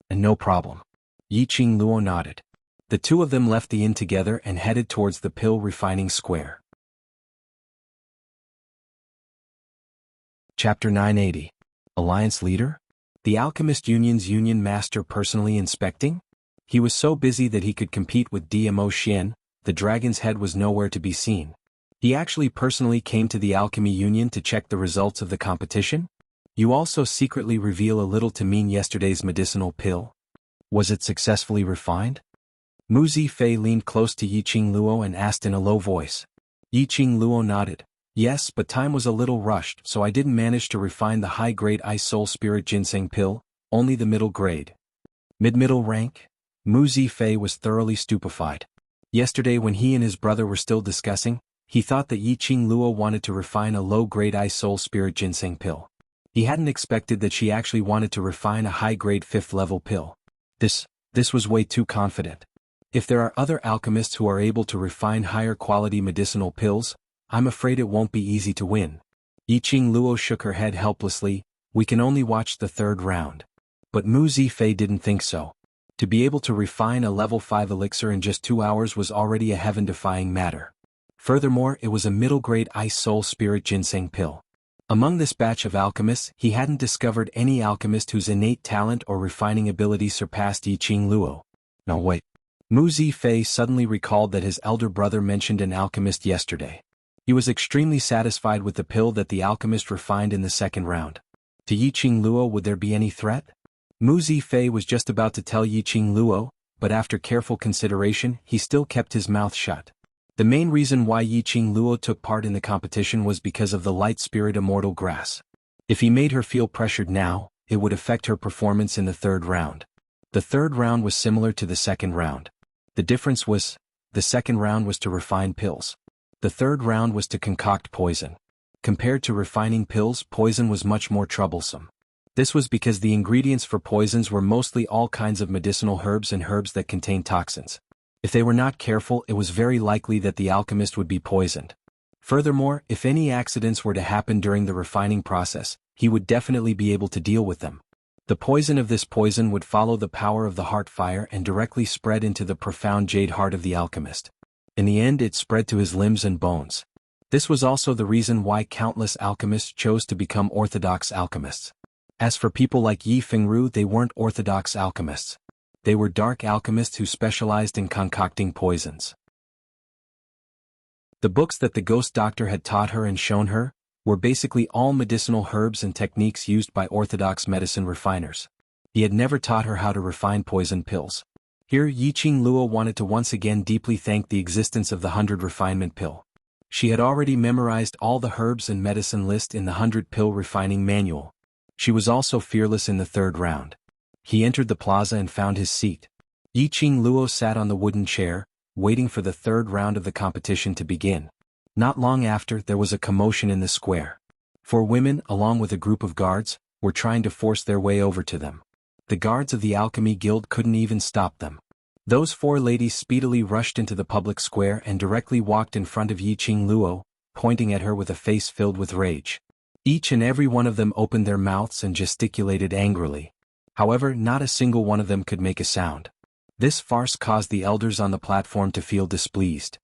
"And no problem." Yiqing Luo nodded. The two of them left the inn together and headed towards the pill refining square. Chapter 980. Alliance Leader? The Alchemist Union's Union Master personally inspecting? He was so busy that he could compete with Diamo Xian. The dragon's head was nowhere to be seen. He actually personally came to the Alchemy Union to check the results of the competition? You also secretly reveal a little to mean yesterday's medicinal pill? Was it successfully refined? Mu Zifei leaned close to Yiqing Luo and asked in a low voice. Yiqing Luo nodded. Yes, but time was a little rushed, so I didn't manage to refine the high-grade Ice Soul Spirit Ginseng pill, only the middle grade. Mid-middle rank? Mu Zifei was thoroughly stupefied. Yesterday when he and his brother were still discussing, he thought that Yiqing Luo wanted to refine a low-grade Ice Soul Spirit Ginseng pill. He hadn't expected that she actually wanted to refine a high-grade 5th-level pill. This was way too confident. If there are other alchemists who are able to refine higher-quality medicinal pills, I'm afraid it won't be easy to win. Yiqing Luo shook her head helplessly. We can only watch the third round. But Mu Zifei didn't think so. To be able to refine a level 5 elixir in just 2 hours was already a heaven-defying matter. Furthermore, it was a middle-grade Ice Soul Spirit Ginseng pill. Among this batch of alchemists, he hadn't discovered any alchemist whose innate talent or refining ability surpassed Yiqing Luo. No, wait. Mu Zifei suddenly recalled that his elder brother mentioned an alchemist yesterday. He was extremely satisfied with the pill that the alchemist refined in the second round. To Yiqing Luo, would there be any threat? Mu Zifei was just about to tell Yiqing Luo, but after careful consideration, he still kept his mouth shut. The main reason why Yiqing Luo took part in the competition was because of the light spirit immortal grass. If he made her feel pressured now, it would affect her performance in the third round. The third round was similar to the second round. The difference was, the second round was to refine pills. The third round was to concoct poison. Compared to refining pills, poison was much more troublesome. This was because the ingredients for poisons were mostly all kinds of medicinal herbs and herbs that contain toxins. If they were not careful, it was very likely that the alchemist would be poisoned. Furthermore, if any accidents were to happen during the refining process, he would definitely be able to deal with them. The poison of this poison would follow the power of the heart fire and directly spread into the profound jade heart of the alchemist. In the end, it spread to his limbs and bones. This was also the reason why countless alchemists chose to become orthodox alchemists. As for people like Yi Fengru, they weren't orthodox alchemists. They were dark alchemists who specialized in concocting poisons. The books that the ghost doctor had taught her and shown her were basically all medicinal herbs and techniques used by orthodox medicine refiners. He had never taught her how to refine poison pills. Here, Yiqing Luo wanted to once again deeply thank the existence of the 100 refinement pill. She had already memorized all the herbs and medicine list in the 100 pill refining manual. She was also fearless in the third round. He entered the plaza and found his seat. Yiqing Luo sat on the wooden chair, waiting for the third round of the competition to begin. Not long after, there was a commotion in the square. 4 women, along with a group of guards, were trying to force their way over to them. The guards of the Alchemy Guild couldn't even stop them. Those 4 ladies speedily rushed into the public square and directly walked in front of Yiqing Luo, pointing at her with a face filled with rage. Each and every one of them opened their mouths and gesticulated angrily. However, not a single one of them could make a sound. This farce caused the elders on the platform to feel displeased.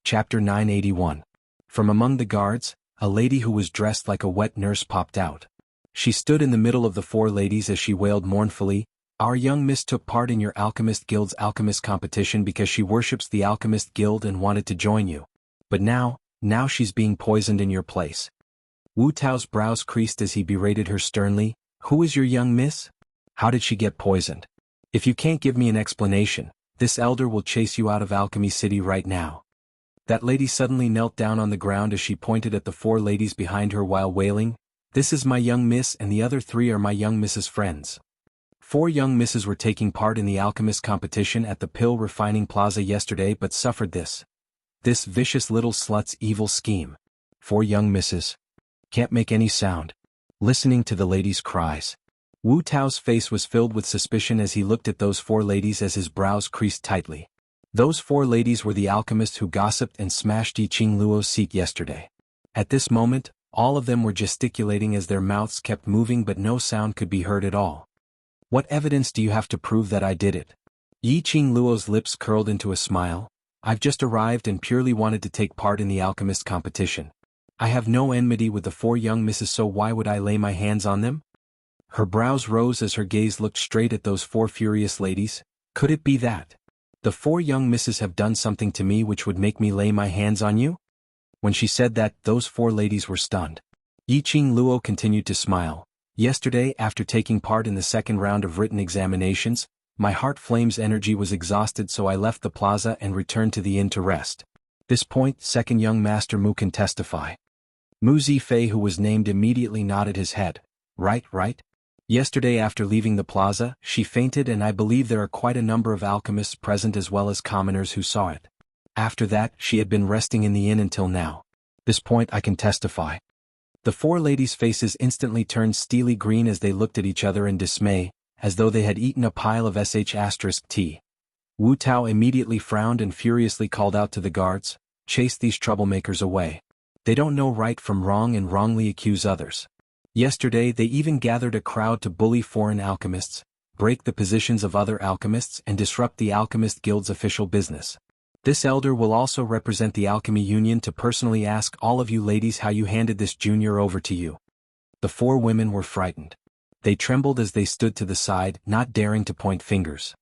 Chapter 981. From among the guards, a lady who was dressed like a wet nurse popped out. She stood in the middle of the 4 ladies as she wailed mournfully, "Our young miss took part in your Alchemist Guild's alchemist competition because she worships the Alchemist Guild and wanted to join you. But now she's being poisoned in your place." Wu Tao's brows creased as he berated her sternly. "Who is your young miss? How did she get poisoned?" If you can't give me an explanation, this elder will chase you out of Alchemy City right now. That lady suddenly knelt down on the ground as she pointed at the 4 ladies behind her while wailing, "This is my young miss and the other 3 are my young miss's friends." 4 young misses were taking part in the alchemist competition at the Pill Refining Plaza yesterday but suffered this vicious little slut's evil scheme. 4 young misses. Can't make any sound. Listening to the ladies' cries. Wu Tao's face was filled with suspicion as he looked at those 4 ladies as his brows creased tightly. Those 4 ladies were the alchemists who gossiped and smashed Yiqing Luo's seat yesterday. At this moment, all of them were gesticulating as their mouths kept moving but no sound could be heard at all. "What evidence do you have to prove that I did it?" Yiqing Luo's lips curled into a smile. "I've just arrived and purely wanted to take part in the alchemist competition. I have no enmity with the 4 young misses, so why would I lay my hands on them?" Her brows rose as her gaze looked straight at those 4 furious ladies. "Could it be that the 4 young misses have done something to me which would make me lay my hands on you?" When she said that, those 4 ladies were stunned. Yiqing Luo continued to smile. "Yesterday, after taking part in the 2nd round of written examinations, my heart flame's energy was exhausted, so I left the plaza and returned to the inn to rest. This point, 2nd young master Mu can testify." Mu Zifei, who was named, immediately nodded his head. Right. Yesterday after leaving the plaza, she fainted, and I believe there are quite a number of alchemists present as well as commoners who saw it. After that, she had been resting in the inn until now. This point I can testify." The 4 ladies' faces instantly turned steely green as they looked at each other in dismay, as though they had eaten a pile of sh*t. Wu Tao immediately frowned and furiously called out to the guards, "Chase these troublemakers away. They don't know right from wrong and wrongly accuse others. Yesterday they even gathered a crowd to bully foreign alchemists, break the positions of other alchemists and disrupt the Alchemist Guild's official business. This elder will also represent the Alchemy Union to personally ask all of you ladies how you handed this junior over to you." The 4 women were frightened. They trembled as they stood to the side, not daring to point fingers.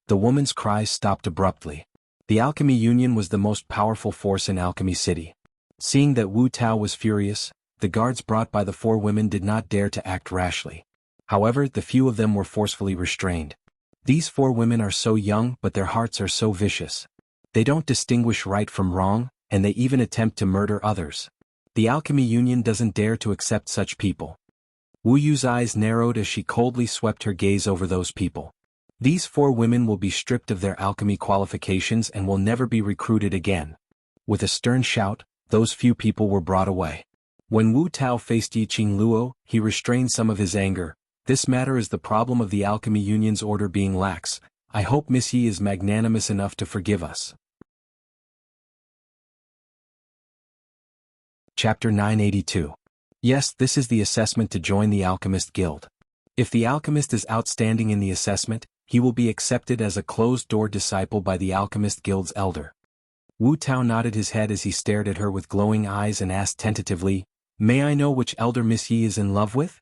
The woman's cries stopped abruptly. The Alchemy Union was the most powerful force in Alchemy City. Seeing that Wu Tao was furious, the guards brought by the 4 women did not dare to act rashly. However, the few of them were forcefully restrained. These 4 women are so young, but their hearts are so vicious. They don't distinguish right from wrong, and they even attempt to murder others. The Alchemy Union doesn't dare to accept such people. Wu Yu's eyes narrowed as she coldly swept her gaze over those people. These 4 women will be stripped of their alchemy qualifications and will never be recruited again. With a stern shout, those few people were brought away. When Wu Tao faced Yiqing Luo, he restrained some of his anger. "This matter is the problem of the Alchemy Union's order being lax. I hope Miss Yi is magnanimous enough to forgive us." Chapter 982. Yes, this is the assessment to join the Alchemist Guild. If the alchemist is outstanding in the assessment, he will be accepted as a closed-door disciple by the Alchemist Guild's elder. Wu Tao nodded his head as he stared at her with glowing eyes and asked tentatively, "May I know which elder Miss Yi is in love with?"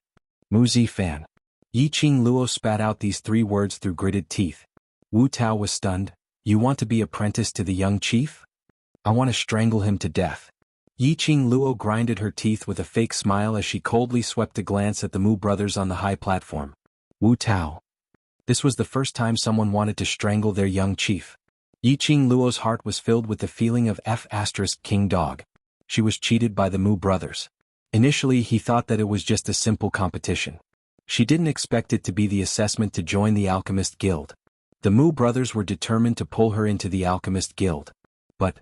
"Mu Zifan." Yiqing Luo spat out these 3 words through gritted teeth. Wu Tao was stunned. "You want to be apprenticed to the young chief? I want to strangle him to death." Yiqing Luo grinded her teeth with a fake smile as she coldly swept a glance at the Mu brothers on the high platform. Wu Tao. This was the first time someone wanted to strangle their young chief. Yiqing Luo's heart was filled with the feeling of King dog. She was cheated by the Mu brothers. Initially he thought that it was just a simple competition. She didn't expect it to be the assessment to join the Alchemist Guild. The Mu brothers were determined to pull her into the Alchemist Guild. But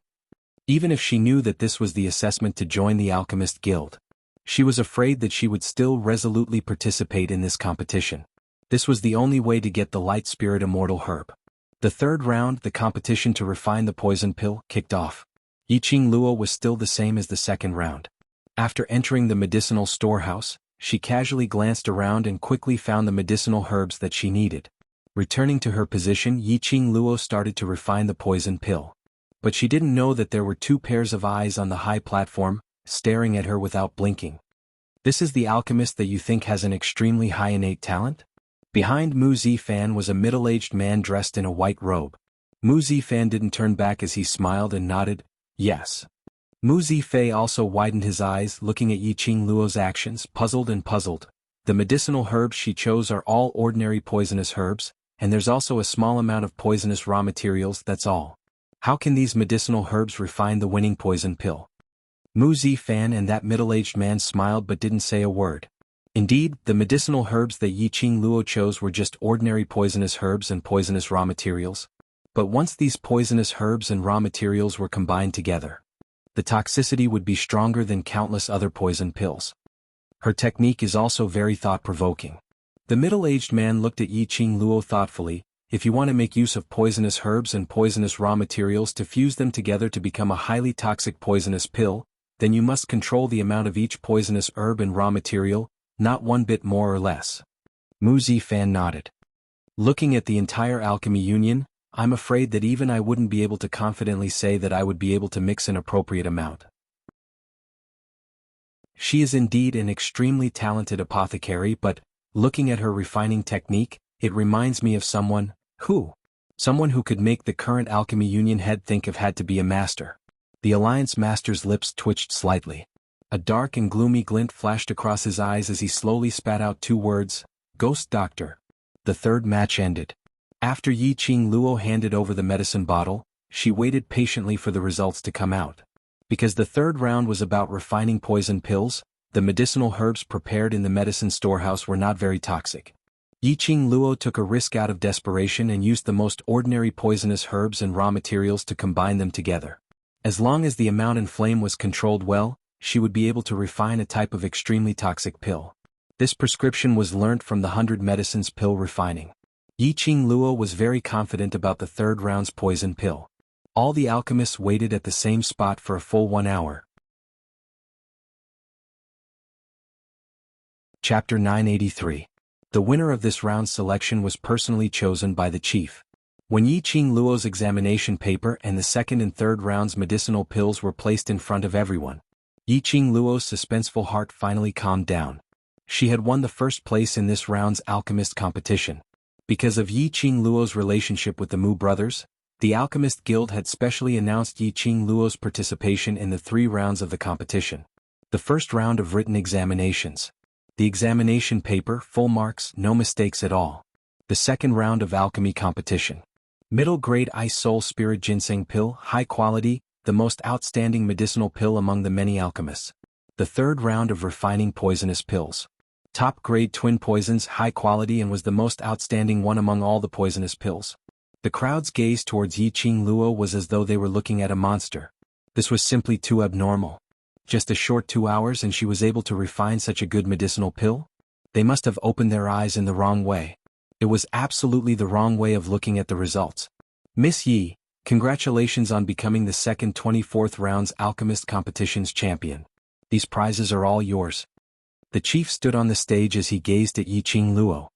even if she knew that this was the assessment to join the Alchemist Guild, she was afraid that she would still resolutely participate in this competition. This was the only way to get the Light Spirit Immortal Herb. The 3rd round, the competition to refine the poison pill, kicked off. Yiqing Luo was still the same as the 2nd round. After entering the medicinal storehouse, she casually glanced around and quickly found the medicinal herbs that she needed. Returning to her position, Yiqing Luo started to refine the poison pill. But she didn't know that there were 2 pairs of eyes on the high platform, staring at her without blinking. "This is the alchemist that you think has an extremely high innate talent?" Behind Mu Zifan was a middle-aged man dressed in a white robe. Mu Zifan didn't turn back as he smiled and nodded, "Yes." Mu Zifei also widened his eyes, looking at Yiqing Luo's actions, puzzled. The medicinal herbs she chose are all ordinary poisonous herbs, and there's also a small amount of poisonous raw materials, that's all. How can these medicinal herbs refine the winning poison pill? Mu Zifan and that middle-aged man smiled but didn't say a word. Indeed, the medicinal herbs that Yiqing Luo chose were just ordinary poisonous herbs and poisonous raw materials. But once these poisonous herbs and raw materials were combined together, the toxicity would be stronger than countless other poison pills. Her technique is also very thought-provoking. The middle-aged man looked at Yiqing Luo thoughtfully. If you want to make use of poisonous herbs and poisonous raw materials to fuse them together to become a highly toxic poisonous pill, then you must control the amount of each poisonous herb and raw material, not one bit more or less. Mu Zifan nodded. Looking at the entire alchemy union, I'm afraid that even I wouldn't be able to confidently say that I would be able to mix an appropriate amount. She is indeed an extremely talented apothecary, but, looking at her refining technique, it reminds me of someone who could make the current alchemy union head think of had to be a master. The Alliance Master's lips twitched slightly. A dark and gloomy glint flashed across his eyes as he slowly spat out 2 words, "Ghost Doctor." The third match ended. After Yiqing Luo handed over the medicine bottle, she waited patiently for the results to come out. Because the third round was about refining poison pills, the medicinal herbs prepared in the medicine storehouse were not very toxic. Yiqing Luo took a risk out of desperation and used the most ordinary poisonous herbs and raw materials to combine them together. As long as the amount and flame was controlled well, she would be able to refine a type of extremely toxic pill. This prescription was learnt from the 100 medicines pill refining. Yiqing Luo was very confident about the third round's poison pill. All the alchemists waited at the same spot for a full 1 hour. Chapter 983. The winner of this round's selection was personally chosen by the chief. When Yiqing Luo's examination paper and the second and third round's medicinal pills were placed in front of everyone, Yiqing Luo's suspenseful heart finally calmed down. She had won the first place in this round's alchemist competition. Because of Yiqing Luo's relationship with the Mu brothers, the Alchemist Guild had specially announced Yiqing Luo's participation in the 3 rounds of the competition. The first round of written examinations. The examination paper, full marks, no mistakes at all. The second round of alchemy competition. Middle grade Ice Soul Spirit Ginseng pill, high quality, the most outstanding medicinal pill among the many alchemists. The third round of refining poisonous pills. Top grade twin poisons, high quality, and was the most outstanding one among all the poisonous pills. The crowd's gaze towards Yiqing Luo was as though they were looking at a monster. This was simply too abnormal. Just a short 2 hours and she was able to refine such a good medicinal pill? They must have opened their eyes in the wrong way. It was absolutely the wrong way of looking at the results. Miss Yi, congratulations on becoming the second 24th round's alchemist competition's champion. These prizes are all yours. The chief stood on the stage as he gazed at Yiqing Luo.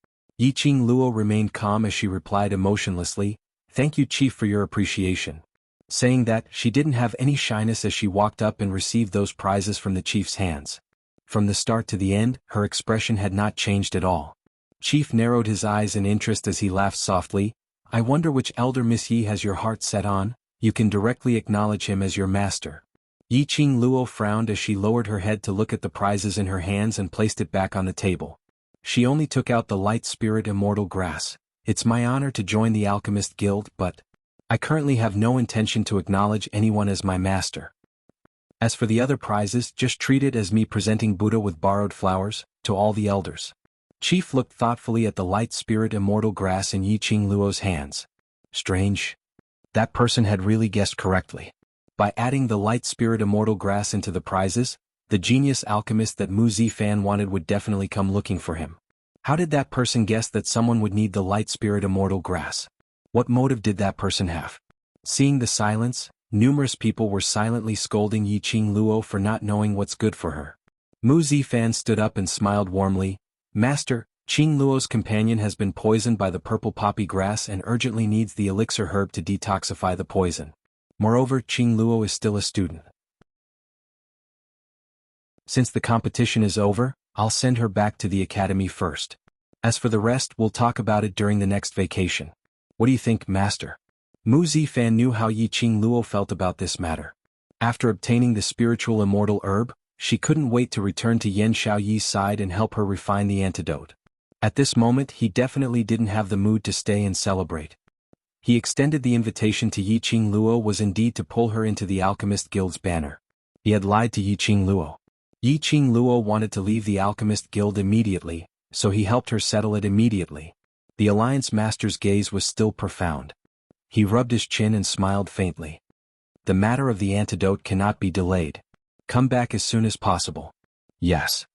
Yiqing Luo remained calm as she replied emotionlessly, "Thank you, chief, for your appreciation." Saying that, she didn't have any shyness as she walked up and received those prizes from the chief's hands. From the start to the end, her expression had not changed at all. Chief narrowed his eyes in interest as he laughed softly. "I wonder which elder Miss Yi has your heart set on. You can directly acknowledge him as your master." Yiqing Luo frowned as she lowered her head to look at the prizes in her hands and placed it back on the table. She only took out the light spirit immortal grass. "It's my honor to join the Alchemist Guild, but I currently have no intention to acknowledge anyone as my master. As for the other prizes, just treat it as me presenting Buddha with borrowed flowers, to all the elders." Chief looked thoughtfully at the light spirit immortal grass in Yiqing Luo's hands. Strange. That person had really guessed correctly. By adding the light spirit immortal grass into the prizes, the genius alchemist that Mu Zifan wanted would definitely come looking for him. How did that person guess that someone would need the light spirit immortal grass? What motive did that person have? Seeing the silence, numerous people were silently scolding Yiqing Luo for not knowing what's good for her. Mu Zifan stood up and smiled warmly. "Master, Qing Luo's companion has been poisoned by the purple poppy grass and urgently needs the elixir herb to detoxify the poison. Moreover, Qing Luo is still a student. Since the competition is over, I'll send her back to the academy first. As for the rest, we'll talk about it during the next vacation. What do you think, Master?" Mu Zifan knew how Yiqing Luo felt about this matter. After obtaining the spiritual immortal herb, She couldn't wait to return to Yan Xiaoyi's side and help her refine the antidote. At this moment he definitely didn't have the mood to stay and celebrate. He extended the invitation to Yiqing Luo was indeed to pull her into the Alchemist Guild's banner. He had lied to Yiqing Luo. Yiqing Luo wanted to leave the Alchemist Guild immediately, so he helped her settle it immediately. The Alliance Master's gaze was still profound. He rubbed his chin and smiled faintly. The matter of the antidote cannot be delayed. Come back as soon as possible. Yes.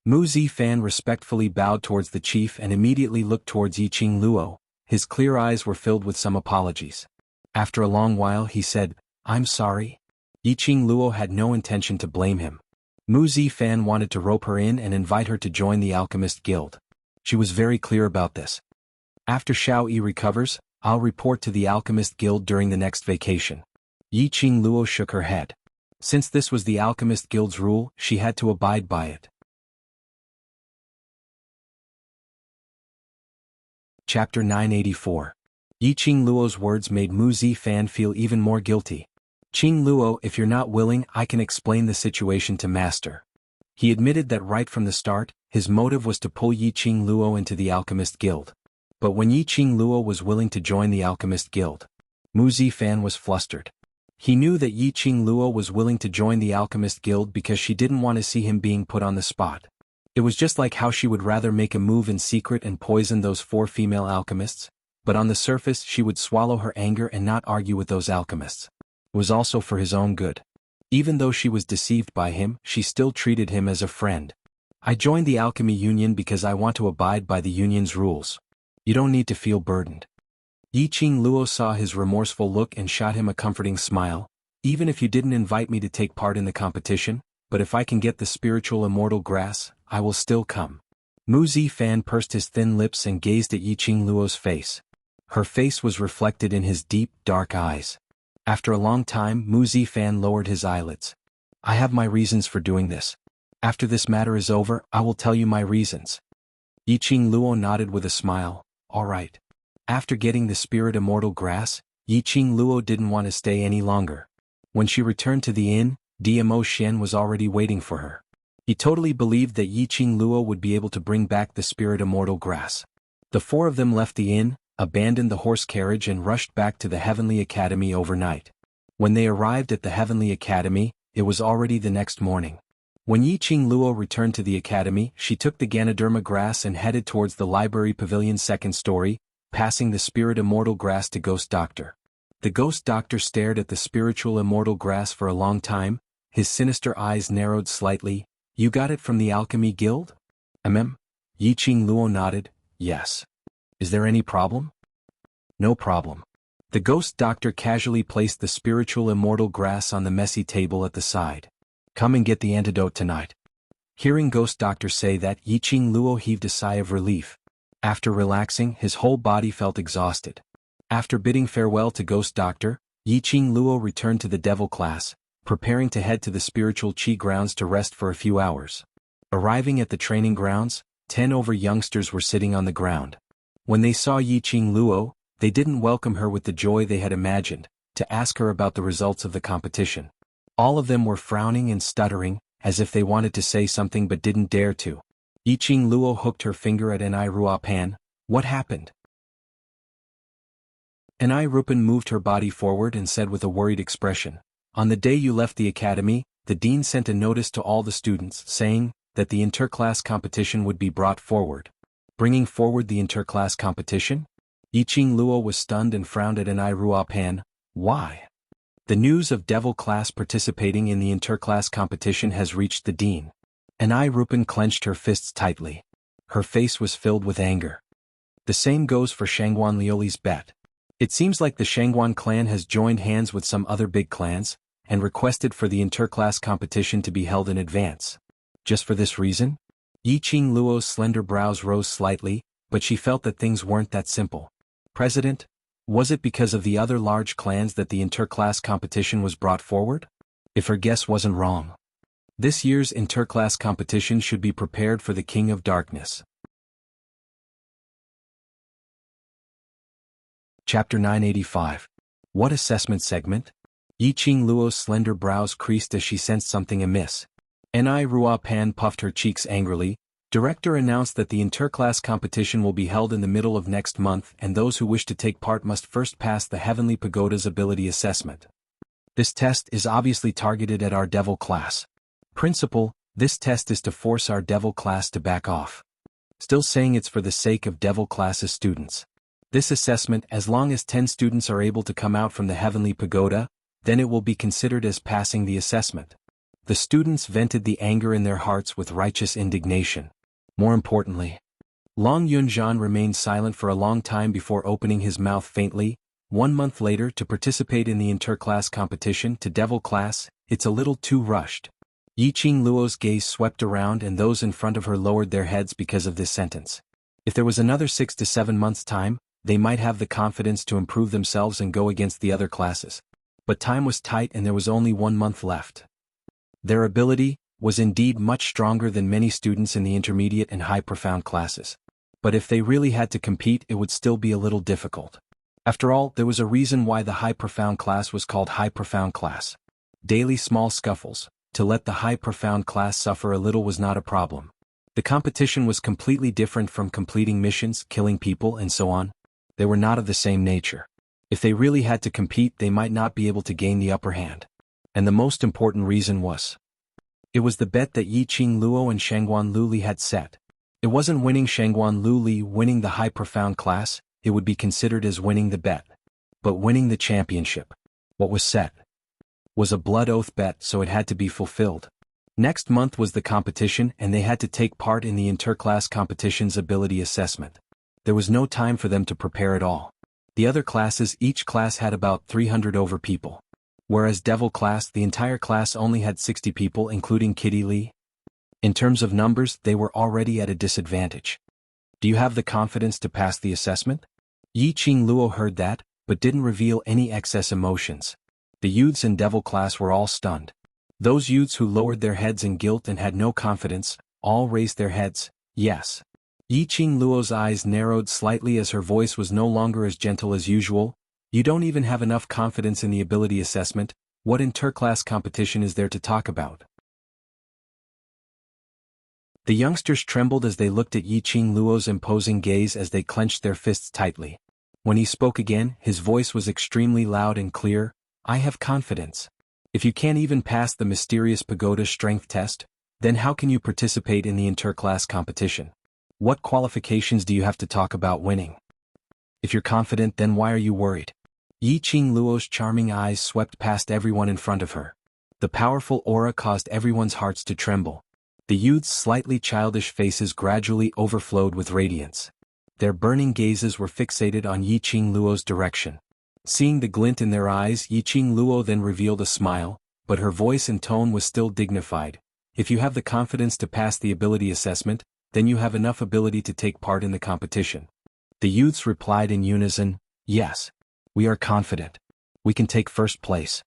Mu Zifan respectfully bowed towards the chief and immediately looked towards Yiqing Luo. His clear eyes were filled with some apologies. After a long while he said, "I'm sorry." Yiqing Luo had no intention to blame him. Mu Zifan wanted to rope her in and invite her to join the Alchemist Guild. She was very clear about this. After Xiao Yi recovers, I'll report to the Alchemist Guild during the next vacation. Yiqing Luo shook her head. Since this was the Alchemist Guild's rule, she had to abide by it. Chapter 984. Yiqing Luo's words made Mu Zifan feel even more guilty. "Qing Luo, if you're not willing, I can explain the situation to Master." He admitted that right from the start, his motive was to pull Yiqing Luo into the Alchemist Guild. But when Yiqing Luo was willing to join the Alchemist Guild, Mu Zifan was flustered. He knew that Yiqing Luo was willing to join the Alchemist Guild because she didn't want to see him being put on the spot. It was just like how she would rather make a move in secret and poison those 4 female alchemists, but on the surface she would swallow her anger and not argue with those alchemists. It was also for his own good. Even though she was deceived by him, she still treated him as a friend. "I joined the Alchemy Union because I want to abide by the Union's rules. You don't need to feel burdened." Yiqing Luo saw his remorseful look and shot him a comforting smile. "Even if you didn't invite me to take part in the competition, but if I can get the spiritual immortal grass, I will still come." Mu Zifan pursed his thin lips and gazed at Yiqing Luo's face. Her face was reflected in his deep, dark eyes. After a long time, Mu Zifan lowered his eyelids. "I have my reasons for doing this. After this matter is over, I will tell you my reasons." Yiqing Luo nodded with a smile. "All right." After getting the spirit immortal grass, Yiqing Luo didn't want to stay any longer. When she returned to the inn, DMO Xian was already waiting for her. He totally believed that Yiqing Luo would be able to bring back the spirit immortal grass. The 4 of them left the inn, abandoned the horse carriage and rushed back to the Heavenly Academy overnight. When they arrived at the Heavenly Academy, it was already the next morning. When Yiqing Luo returned to the academy, she took the Ganoderma grass and headed towards the library pavilion's 2nd story, passing the spirit immortal grass to Ghost Doctor. The Ghost Doctor stared at the spiritual immortal grass for a long time, his sinister eyes narrowed slightly. "You got it from the Alchemy Guild?" Yiqing Luo nodded. "Yes. Is there any problem?" "No problem." The Ghost Doctor casually placed the spiritual immortal grass on the messy table at the side. "Come and get the antidote tonight." Hearing Ghost Doctor say that, Yiqing Luo heaved a sigh of relief. After relaxing, his whole body felt exhausted. After bidding farewell to Ghost Doctor, Yiqing Luo returned to the Devil class, preparing to head to the spiritual Qi grounds to rest for a few hours. Arriving at the training grounds, 10 over youngsters were sitting on the ground. When they saw Yiqing Luo, they didn't welcome her with the joy they had imagined, to ask her about the results of the competition. All of them were frowning and stuttering, as if they wanted to say something but didn't dare to. Yiqing Luo hooked her finger at Enai Ruopan. "What happened?" Enai Ruopan moved her body forward and said with a worried expression, "On the day you left the academy, the dean sent a notice to all the students saying that the interclass competition would be brought forward." "Bringing forward the interclass competition?" Yiqing Luo was stunned and frowned at Enai Ruopan. "Why?" "The news of Devil class participating in the interclass competition has reached the dean." Enai Ruopan clenched her fists tightly. Her face was filled with anger. "The same goes for Xuanhuan Lioli's bet. It seems like the Xuanhuan clan has joined hands with some other big clans, and requested for the interclass competition to be held in advance. Just for this reason?" Yiqing Luo's slender brows rose slightly, but she felt that things weren't that simple. "President, was it because of the other large clans that the interclass competition was brought forward?" If her guess wasn't wrong. This year's interclass competition should be prepared for the King of Darkness. Chapter 985. What assessment segment? Yiqing Luo's slender brows creased as she sensed something amiss. Ni Rua Pan puffed her cheeks angrily. Director announced that the interclass competition will be held in the middle of next month and those who wish to take part must first pass the Heavenly Pagoda's ability assessment. This test is obviously targeted at our devil class. Principal, this test is to force our devil class to back off. Still saying it's for the sake of devil class's students. This assessment, as long as 10 students are able to come out from the Heavenly Pagoda, then it will be considered as passing the assessment. The students vented the anger in their hearts with righteous indignation. More importantly, Long Yunzhan remained silent for a long time before opening his mouth faintly. 1 month later to participate in the interclass competition to devil class, it's a little too rushed. Yiqing Luo's gaze swept around and those in front of her lowered their heads because of this sentence. If there was another 6 to 7 months' time, they might have the confidence to improve themselves and go against the other classes. But time was tight and there was only 1 month left. Their ability was indeed much stronger than many students in the intermediate and high profound classes. But if they really had to compete, it would still be a little difficult. After all, there was a reason why the high profound class was called high profound class. Daily small scuffles, to let the high profound class suffer a little was not a problem. The competition was completely different from completing missions, killing people and so on. They were not of the same nature. If they really had to compete, they might not be able to gain the upper hand. And the most important reason was, it was the bet that Yiqing Luo and Xuanhuan Luli had set. It wasn't winning Xuanhuan Luli winning the high profound class, it would be considered as winning the bet. But winning the championship, what was set, was a blood oath bet, so it had to be fulfilled. Next month was the competition and they had to take part in the interclass competition's ability assessment. There was no time for them to prepare at all. The other classes, each class had about 300 over people. Whereas Devil class, the entire class only had 60 people including Kitty Lee. In terms of numbers, they were already at a disadvantage. Do you have the confidence to pass the assessment? Yiqing Luo heard that, but didn't reveal any excess emotions. The youths in Devil class were all stunned. Those youths who lowered their heads in guilt and had no confidence, all raised their heads, yes. Yiqing Luo's eyes narrowed slightly as her voice was no longer as gentle as usual. You don't even have enough confidence in the ability assessment, what interclass competition is there to talk about? The youngsters trembled as they looked at Yiqing Luo's imposing gaze as they clenched their fists tightly. When he spoke again, his voice was extremely loud and clear. I have confidence. If you can't even pass the mysterious pagoda strength test, then how can you participate in the interclass competition? What qualifications do you have to talk about winning? If you're confident, then why are you worried? Yiqing Luo's charming eyes swept past everyone in front of her. The powerful aura caused everyone's hearts to tremble. The youth's slightly childish faces gradually overflowed with radiance. Their burning gazes were fixated on Yiqing Luo's direction. Seeing the glint in their eyes, Yiqing Luo then revealed a smile, but her voice and tone was still dignified. If you have the confidence to pass the ability assessment, then you have enough ability to take part in the competition. The youths replied in unison, yes. We are confident. We can take first place.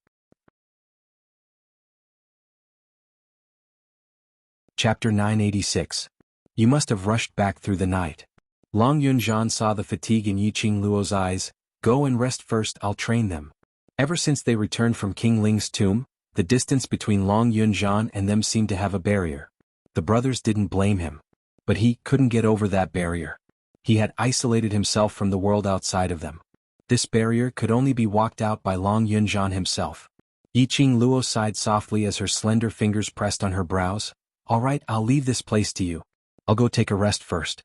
Chapter 986. You must have rushed back through the night. Long Yunzhan saw the fatigue in Yiqing Luo's eyes. Go and rest first, I'll train them. Ever since they returned from King Ling's tomb, the distance between Long Yunzhan and them seemed to have a barrier. The brothers didn't blame him. But he couldn't get over that barrier. He had isolated himself from the world outside of them. This barrier could only be walked out by Long Yunzhan himself. Yiqing Luo sighed softly as her slender fingers pressed on her brows. All right, I'll leave this place to you. I'll go take a rest first.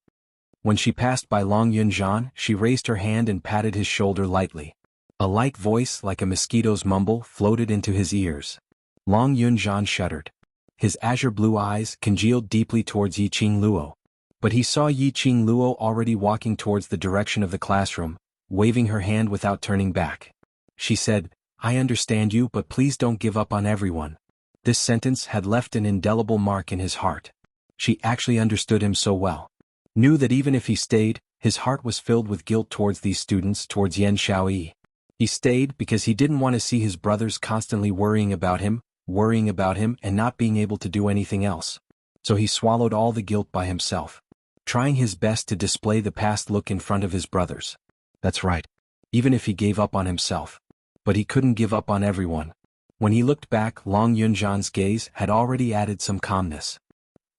When she passed by Long Yunzhan, she raised her hand and patted his shoulder lightly. A light voice, like a mosquito's mumble, floated into his ears. Long Yunzhan shuddered. His azure blue eyes congealed deeply towards Yiqing Luo. But he saw Yiqing Luo already walking towards the direction of the classroom, waving her hand without turning back. She said, I understand you, but please don't give up on everyone. This sentence had left an indelible mark in his heart. She actually understood him so well. Knew that even if he stayed, his heart was filled with guilt towards these students, towards Yan Xiaoyi. He stayed because he didn't want to see his brothers constantly worrying about him and not being able to do anything else. So he swallowed all the guilt by himself, trying his best to display the past look in front of his brothers. That's right. Even if he gave up on himself. But he couldn't give up on everyone. When he looked back, Long Yunjan's gaze had already added some calmness.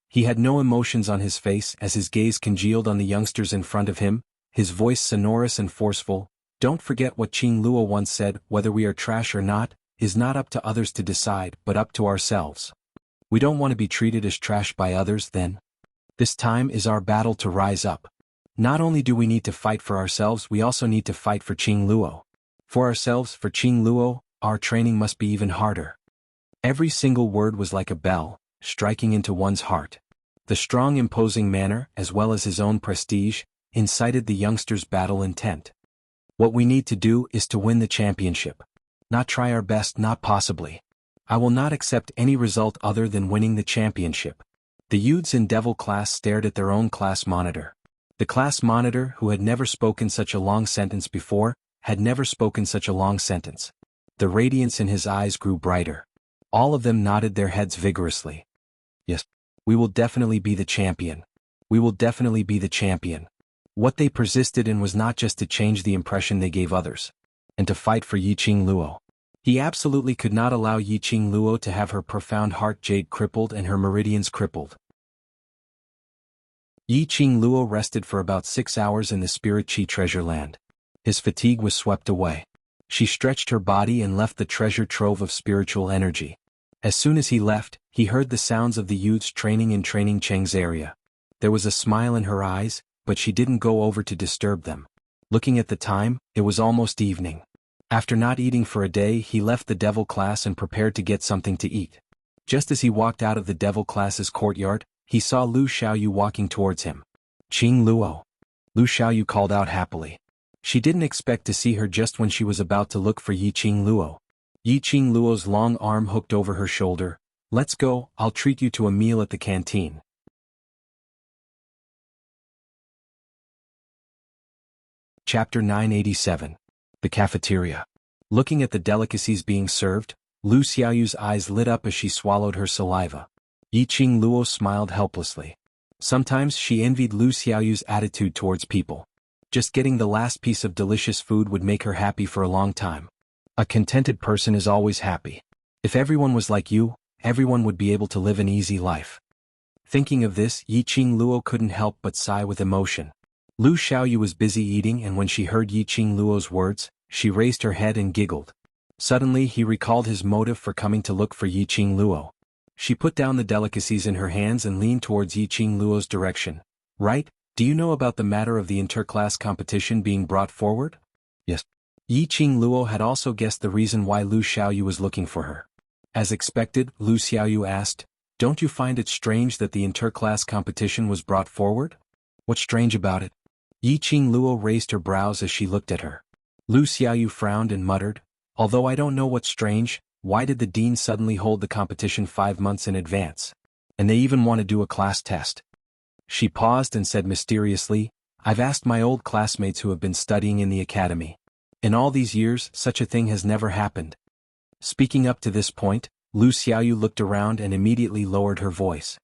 He had no emotions on his face as his gaze congealed on the youngsters in front of him, his voice sonorous and forceful. Don't forget what Qing Luo once said, whether we are trash or not, is not up to others to decide, but up to ourselves. We don't want to be treated as trash by others then. This time is our battle to rise up. Not only do we need to fight for ourselves, we also need to fight for Qing Luo. For ourselves, for Qing Luo, our training must be even harder. Every single word was like a bell, striking into one's heart. The strong imposing manner, as well as his own prestige, incited the youngsters' battle intent. What we need to do is to win the championship. Not try our best, not possibly. I will not accept any result other than winning the championship. The youths in Devil class stared at their own class monitor. The class monitor, who had never spoken such a long sentence before, had never spoken such a long sentence. The radiance in his eyes grew brighter. All of them nodded their heads vigorously. Yes, we will definitely be the champion. We will definitely be the champion. What they persisted in was not just to change the impression they gave others, and to fight for Yi Qing Luo. He absolutely could not allow Yi Qing Luo to have her profound heart jade crippled and her meridians crippled. Yi Qing Luo rested for about 6 hours in the Spirit Chi treasure land. His fatigue was swept away. She stretched her body and left the treasure trove of spiritual energy. As soon as he left, he heard the sounds of the youths training in Training Cheng's area. There was a smile in her eyes, but she didn't go over to disturb them. Looking at the time, it was almost evening. After not eating for a day, he left the Devil class and prepared to get something to eat. Just as he walked out of the Devil class's courtyard, he saw Lu Xiaoyu walking towards him. Qing Luo. Lu Xiaoyu called out happily. She didn't expect to see her just when she was about to look for Yi Qing Luo. Yi Qing Luo's long arm hooked over her shoulder. Let's go, I'll treat you to a meal at the canteen. Chapter 987. The Cafeteria. Looking at the delicacies being served, Lu Xiaoyu's eyes lit up as she swallowed her saliva. Yi Qing Luo smiled helplessly. Sometimes she envied Lu Xiaoyu's attitude towards people. Just getting the last piece of delicious food would make her happy for a long time. A contented person is always happy. If everyone was like you, everyone would be able to live an easy life. Thinking of this, Yi Qing Luo couldn't help but sigh with emotion. Lu Xiaoyu was busy eating, and when she heard Yi Qing Luo's words, she raised her head and giggled. Suddenly he recalled his motive for coming to look for Yi Qing Luo. She put down the delicacies in her hands and leaned towards Yi Qing Luo's direction. Right? Do you know about the matter of the interclass competition being brought forward? Yes. Yi Qing Luo had also guessed the reason why Lu Xiaoyu was looking for her. As expected, Lu Xiaoyu asked, "Don't you find it strange that the interclass competition was brought forward? What's strange about it?" Yi Qing Luo raised her brows as she looked at her. Lu Xiaoyu frowned and muttered, "Although I don't know what's strange, why did the dean suddenly hold the competition 5 months in advance? And they even want to do a class test." She paused and said mysteriously, "I've asked my old classmates who have been studying in the academy. In all these years, such a thing has never happened." Speaking up to this point, Lu Xiaoyu looked around and immediately lowered her voice.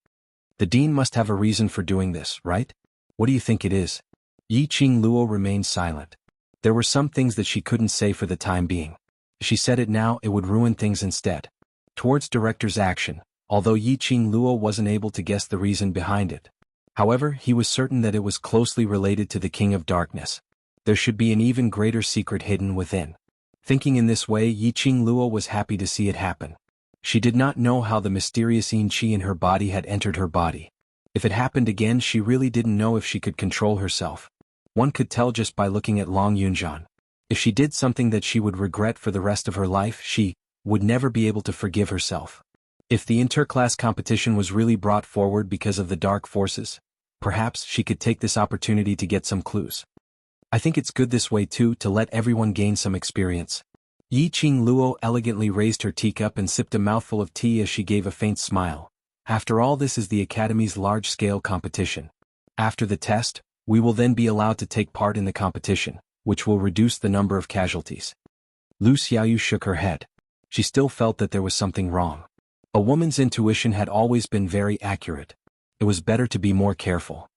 "The dean must have a reason for doing this, right? What do you think it is?" Yi Qing Luo remained silent. There were some things that she couldn't say for the time being. If she said it now, it would ruin things instead. Towards director's action, although Yi Qing Luo wasn't able to guess the reason behind it. However, he was certain that it was closely related to the King of Darkness. There should be an even greater secret hidden within. Thinking in this way, Yi Qing Luo was happy to see it happen. She did not know how the mysterious yin qi in her body had entered her body. If it happened again, she really didn't know if she could control herself. One could tell just by looking at Long Yunjan. If she did something that she would regret for the rest of her life, she would never be able to forgive herself. If the interclass competition was really brought forward because of the dark forces, perhaps she could take this opportunity to get some clues. I think it's good this way too, to let everyone gain some experience. Yi Qing Luo elegantly raised her teacup and sipped a mouthful of tea as she gave a faint smile. After all, this is the Academy's large-scale competition. After the test, we will then be allowed to take part in the competition, which will reduce the number of casualties. Lu Xiaoyu shook her head. She still felt that there was something wrong. A woman's intuition had always been very accurate. It was better to be more careful.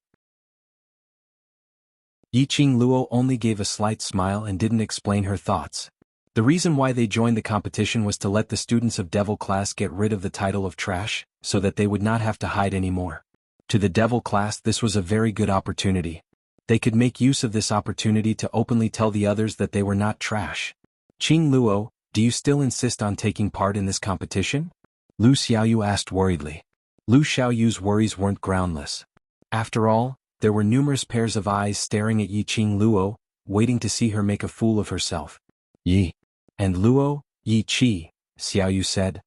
Yi Qing Luo only gave a slight smile and didn't explain her thoughts. The reason why they joined the competition was to let the students of Devil class get rid of the title of trash, so that they would not have to hide anymore. To the Devil class this was a very good opportunity. They could make use of this opportunity to openly tell the others that they were not trash. Qing Luo, do you still insist on taking part in this competition? Lu Xiaoyu asked worriedly. Lu Xiaoyu's worries weren't groundless. After all, there were numerous pairs of eyes staring at Qing Luo, waiting to see her make a fool of herself. Yi. And Luo, Yi Qi, Xiaoyu said.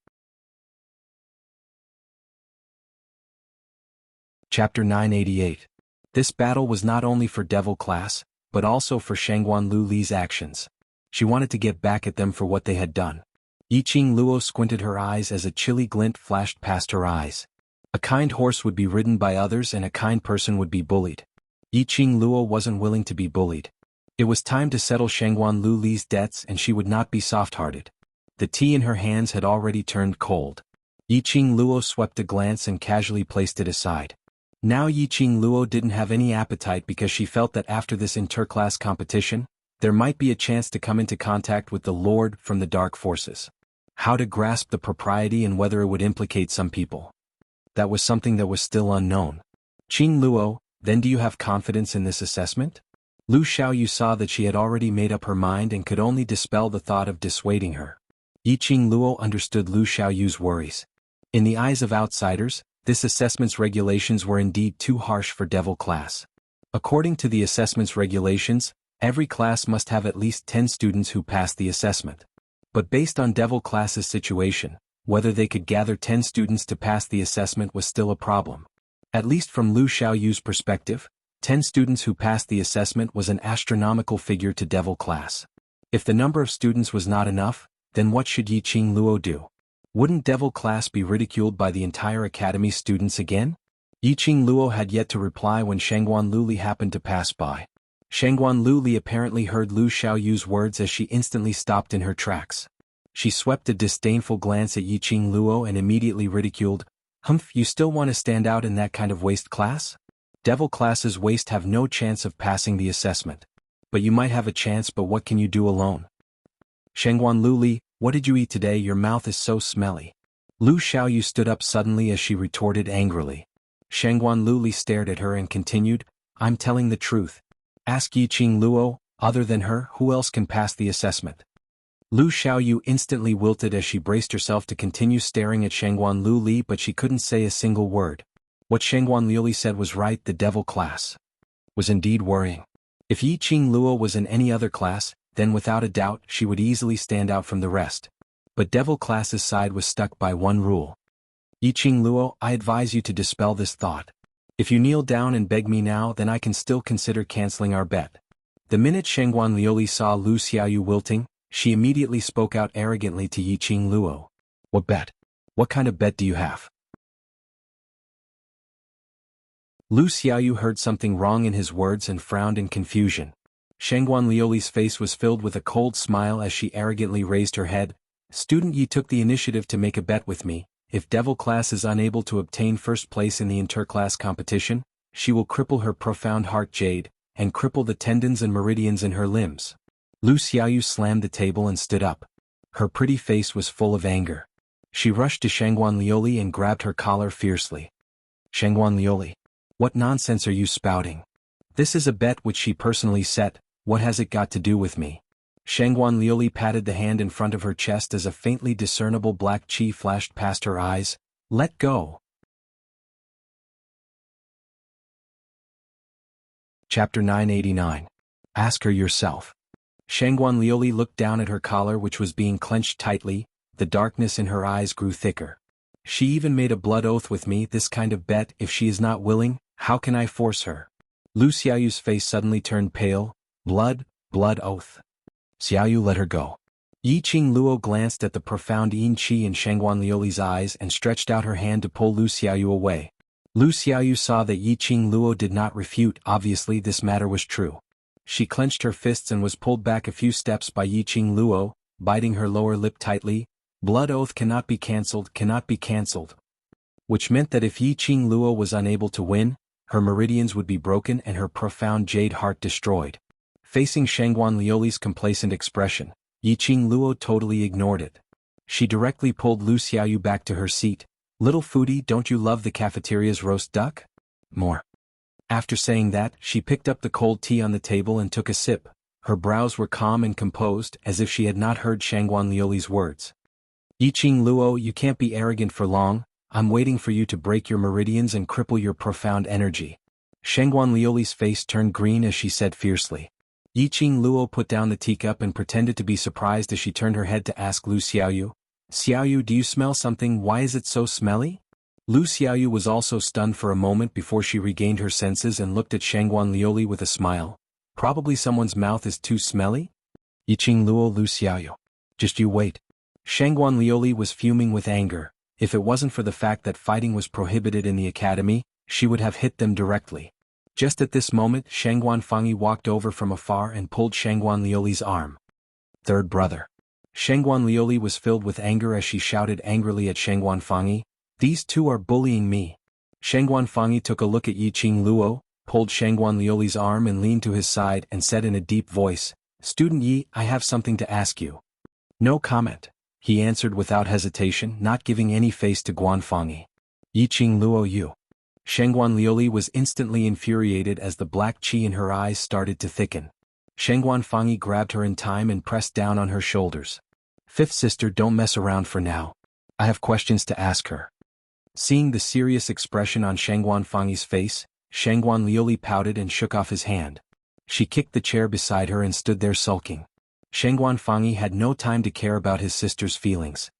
Chapter 988. This battle was not only for Devil class, but also for Xuanhuan Lu Li's actions. She wanted to get back at them for what they had done. Qing Luo squinted her eyes as a chilly glint flashed past her eyes. A kind horse would be ridden by others and a kind person would be bullied. Qing Luo wasn't willing to be bullied. It was time to settle Xuanhuan Lu Li's debts and she would not be soft-hearted. The tea in her hands had already turned cold. Qing Luo swept a glance and casually placed it aside. Now Qing Luo didn't have any appetite because she felt that after this interclass competition, there might be a chance to come into contact with the Lord from the Dark Forces. How to grasp the propriety and whether it would implicate some people. That was something that was still unknown. Qing Luo, then do you have confidence in this assessment? Lu Xiaoyu saw that she had already made up her mind and could only dispel the thought of dissuading her. Qing Luo understood Lu Xiaoyu's worries. In the eyes of outsiders, this assessment's regulations were indeed too harsh for Devil class. According to the assessment's regulations, every class must have at least 10 students who pass the assessment. But based on Devil class's situation, whether they could gather 10 students to pass the assessment was still a problem. At least from Lu Xiaoyu's perspective, 10 students who passed the assessment was an astronomical figure to Devil class. If the number of students was not enough, then what should Qing Luo do? Wouldn't Devil class be ridiculed by the entire academy students again? Qing Luo had yet to reply when Xuanhuan Lu Li happened to pass by. Xuanhuan Lu Li apparently heard Lu Xiaoyu's words as she instantly stopped in her tracks. She swept a disdainful glance at Qing Luo and immediately ridiculed, "Humph, you still want to stand out in that kind of waste class? Devil classes waste have no chance of passing the assessment. But you might have a chance, but what can you do alone?" Xuanhuan Lu Li, what did you eat today? Your mouth is so smelly. Lu Xiaoyu stood up suddenly as she retorted angrily. Xuanhuan Lu Li stared at her and continued, "I'm telling the truth. Ask Qing Luo, other than her, who else can pass the assessment?" Lu Xiaoyu instantly wilted as she braced herself to continue staring at Xuanhuan Lu Li, but she couldn't say a single word. What Xuanhuan Lu Li said was right. The Devil class was indeed worrying. If Qing Luo was in any other class, then without a doubt she would easily stand out from the rest. But Devil class's side was stuck by one rule. "Qing Luo, I advise you to dispel this thought. If you kneel down and beg me now, then I can still consider canceling our bet." The minute Xuanhuan Lu Li saw Lu Xiaoyu wilting, she immediately spoke out arrogantly to Qing Luo. "What bet? What kind of bet do you have?" Lu Xiaoyu heard something wrong in his words and frowned in confusion. Xuanhuan Lu Li's face was filled with a cold smile as she arrogantly raised her head. "Student Yi took the initiative to make a bet with me. If Devil class is unable to obtain first place in the interclass competition, she will cripple her profound heart jade, and cripple the tendons and meridians in her limbs." Lu Xiaoyu slammed the table and stood up. Her pretty face was full of anger. She rushed to Xuanhuan Lu Li and grabbed her collar fiercely. "Xuanhuan Lu Li, what nonsense are you spouting? This is a bet which she personally set. What has it got to do with me?" Xuanhuan Lu Li patted the hand in front of her chest as a faintly discernible black chi flashed past her eyes. "Let go." Chapter 989. Ask her yourself. Xuanhuan Lu Li looked down at her collar, which was being clenched tightly. The darkness in her eyes grew thicker. "She even made a blood oath with me. This kind of bet, if she is not willing, how can I force her?" Lu Xiaoyu's face suddenly turned pale. Blood oath. Xiaoyu, let her go. Qing Luo glanced at the profound yin qi in Xuanhuan Lu Li's eyes and stretched out her hand to pull Lu Xiaoyu away. Lu Xiaoyu saw that Qing Luo did not refute. Obviously this matter was true. She clenched her fists and was pulled back a few steps by Qing Luo, biting her lower lip tightly. "Blood oath cannot be cancelled, cannot be cancelled." Which meant that if Qing Luo was unable to win, her meridians would be broken and her profound jade heart destroyed. Facing Xuanhuan Lu Li's complacent expression, Yiqing Luo totally ignored it. She directly pulled Lu Xiaoyu back to her seat. "Little foodie, don't you love the cafeteria's roast duck? More." After saying that, she picked up the cold tea on the table and took a sip. Her brows were calm and composed, as if she had not heard Xuanhuan Liuli's words. "Yiqing Luo, you can't be arrogant for long. I'm waiting for you to break your meridians and cripple your profound energy." Xuanhuan Liuli's face turned green as she said fiercely. Yiqing Luo put down the teacup and pretended to be surprised as she turned her head to ask Lu Xiaoyu, "Xiaoyu, do you smell something? Why is it so smelly?" Lu Xiaoyu was also stunned for a moment before she regained her senses and looked at Xuanhuan Liuli with a smile. "Probably someone's mouth is too smelly?" "Yiqing Luo, Lu Xiaoyu. Just you wait." Xuanhuan Liuli was fuming with anger. If it wasn't for the fact that fighting was prohibited in the academy, she would have hit them directly. Just at this moment, Xuanhuan Fangi walked over from afar and pulled Xuanhuan Liuli's arm. "Third brother." Xuanhuan Liuli was filled with anger as she shouted angrily at Xuanhuan Fangi, "These two are bullying me." Xuanhuan Fangi took a look at Yiqing Luo, pulled Xuanhuan Liuli's arm and leaned to his side and said in a deep voice, "Student Yi, I have something to ask you." "No comment," he answered without hesitation, not giving any face to Guan Fangi. "Yiqing Luo, you." Xuanhuan Liuli was instantly infuriated as the black qi in her eyes started to thicken. Xuanhuan Fangi grabbed her in time and pressed down on her shoulders. "Fifth sister, don't mess around for now. I have questions to ask her." Seeing the serious expression on Xuanhuan Fangi's face, Xuanhuan Liuli pouted and shook off his hand. She kicked the chair beside her and stood there sulking. Xuanhuan Fangi had no time to care about his sister's feelings.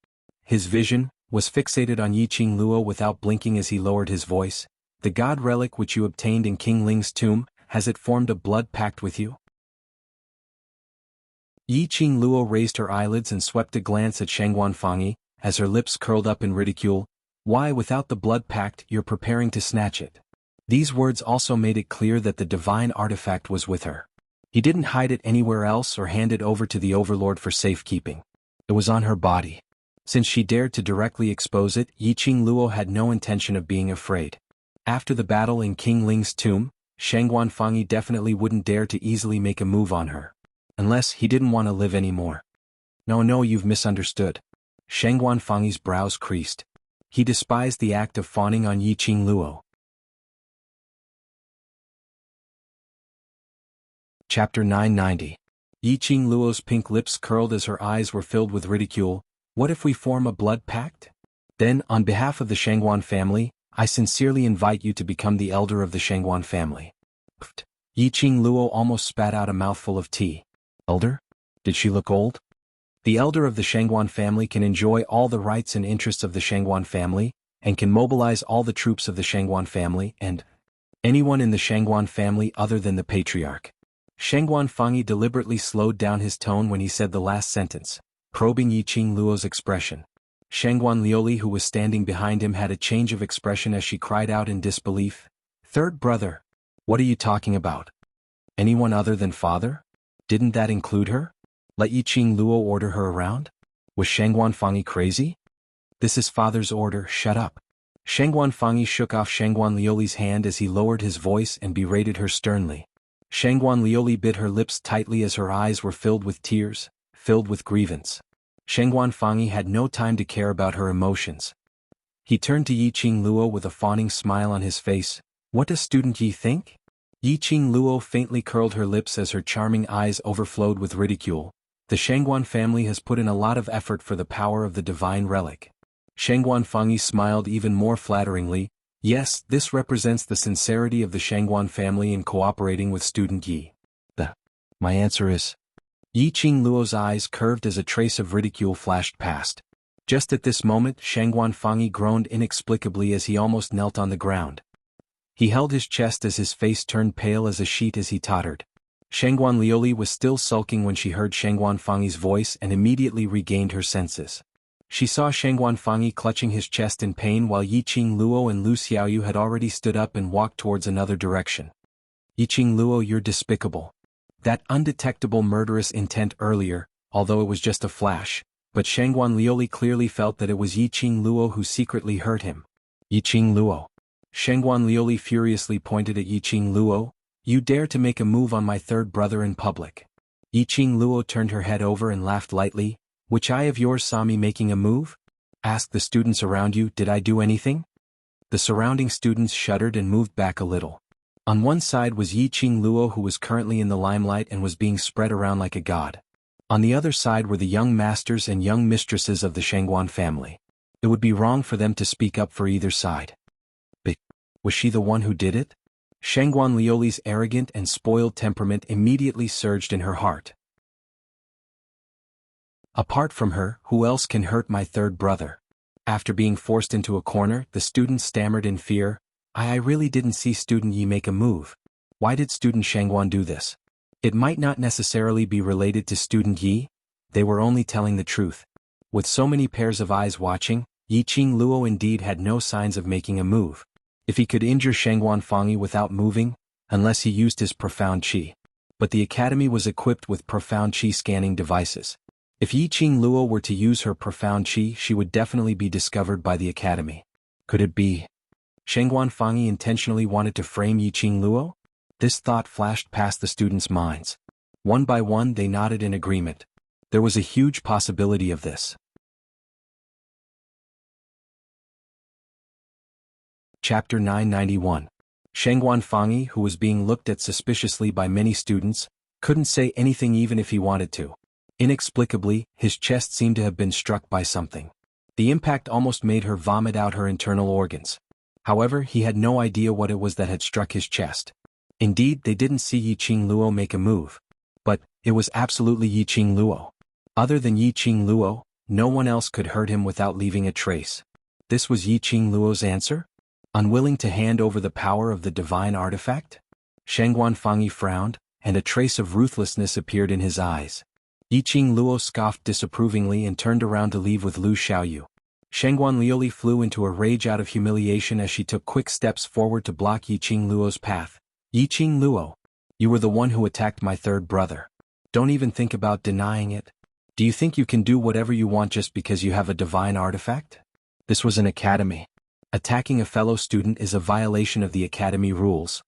His vision was fixated on Yiqing Luo without blinking as he lowered his voice. "The god relic which you obtained in King Ling's tomb, has it formed a blood pact with you?" Yiqing Luo raised her eyelids and swept a glance at Xuanhuan Fangi, as her lips curled up in ridicule. "Why, without the blood pact, you're preparing to snatch it?" These words also made it clear that the divine artifact was with her. He didn't hide it anywhere else or hand it over to the overlord for safekeeping. It was on her body. Since she dared to directly expose it, Yiqing Luo had no intention of being afraid. After the battle in King Ling's tomb, Xuanhuan Fangi definitely wouldn't dare to easily make a move on her. Unless he didn't want to live anymore. No, you've misunderstood." Xuanhuan Fangi's brows creased. He despised the act of fawning on Yiqing Luo. Chapter 990. Yiqing Luo's pink lips curled as her eyes were filled with ridicule. "What if we form a blood pact? Then, on behalf of the Xuanhuan family, I sincerely invite you to become the elder of the Xuanhuan family." Pfft. Yiqing Luo almost spat out a mouthful of tea. Elder? Did she look old? The elder of the Xuanhuan family can enjoy all the rights and interests of the Xuanhuan family, and can mobilize all the troops of the Xuanhuan family and anyone in the Xuanhuan family other than the patriarch. Xuanhuan Fangi deliberately slowed down his tone when he said the last sentence, probing Yiqing Luo's expression. Xuanhuan Liuli, who was standing behind him, had a change of expression as she cried out in disbelief. "Third brother? What are you talking about? Anyone other than father? Didn't that include her? Let Yiqing Luo order her around? Was Xuanhuan Fangi crazy?" "This is father's order, shut up." Xuanhuan Fangi shook off Xuanhuan Liuli's hand as he lowered his voice and berated her sternly. Xuanhuan Liuli bit her lips tightly as her eyes were filled with tears, filled with grievance. Xuanhuan Fangi had no time to care about her emotions. He turned to Yiqing Luo with a fawning smile on his face. "What does student Yi think?" Yiqing Luo faintly curled her lips as her charming eyes overflowed with ridicule. "The Xuanhuan family has put in a lot of effort for the power of the divine relic." Xuanhuan Fangi smiled even more flatteringly. "Yes, this represents the sincerity of the Xuanhuan family in cooperating with student Yi." My answer is... Yiqing Luo's eyes curved as a trace of ridicule flashed past. Just at this moment, Xuanhuan Fangi groaned inexplicably as he almost knelt on the ground. He held his chest as his face turned pale as a sheet as he tottered. Xuanhuan Liuli was still sulking when she heard Xuanhuan Fangi's voice and immediately regained her senses. She saw Xuanhuan Fangi clutching his chest in pain while Yiqing Luo and Lu Xiaoyu had already stood up and walked towards another direction. "Yiqing Luo, you're despicable. That undetectable murderous intent earlier, although it was just a flash, but Xuanhuan Liuli clearly felt that it was Yiqing Luo who secretly hurt him." "Yiqing Luo." Xuanhuan Liuli furiously pointed at Yiqing Luo. "You dare to make a move on my third brother in public. Yiqing Luo turned her head over and laughed lightly. Which eye of yours saw me making a move? Asked the students around you, did I do anything? The surrounding students shuddered and moved back a little. On one side was Yiqing Luo, who was currently in the limelight and was being spread around like a god. On the other side were the young masters and young mistresses of the Xuanhuan family. It would be wrong for them to speak up for either side. But was she the one who did it? Xuanhuan Liuli's arrogant and spoiled temperament immediately surged in her heart. Apart from her, who else can hurt my third brother? After being forced into a corner, the student stammered in fear, I really didn't see student Yi make a move. Why did student Xuanhuan do this? It might not necessarily be related to student Yi. They were only telling the truth. With so many pairs of eyes watching, Yiqing Luo indeed had no signs of making a move. If he could injure Xuanhuan Fangyi without moving, unless he used his profound qi. But the academy was equipped with profound qi scanning devices. If Yiqing Luo were to use her profound qi, she would definitely be discovered by the academy. Could it be Xuanhuan Fangyi intentionally wanted to frame Yiqing Luo? This thought flashed past the students' minds. One by one they nodded in agreement. There was a huge possibility of this. Chapter 991. Xuanhuan Fangyi, who was being looked at suspiciously by many students, couldn't say anything even if he wanted to. Inexplicably, his chest seemed to have been struck by something. The impact almost made her vomit out her internal organs. However, he had no idea what it was that had struck his chest. Indeed, they didn't see Yiqing Luo make a move. But it was absolutely Yiqing Luo. Other than Yiqing Luo, no one else could hurt him without leaving a trace. This was Yiqing Luo's answer? Unwilling to hand over the power of the divine artifact? Xuanhuan Fangyi frowned, and a trace of ruthlessness appeared in his eyes. Yiqing Luo scoffed disapprovingly and turned around to leave with Lu Xiaoyu. Xuanhuan Liuli flew into a rage out of humiliation as she took quick steps forward to block Yiqing Luo's path. Yiqing Luo, you were the one who attacked my third brother. Don't even think about denying it. Do you think you can do whatever you want just because you have a divine artifact? This was an academy. Attacking a fellow student is a violation of the academy rules.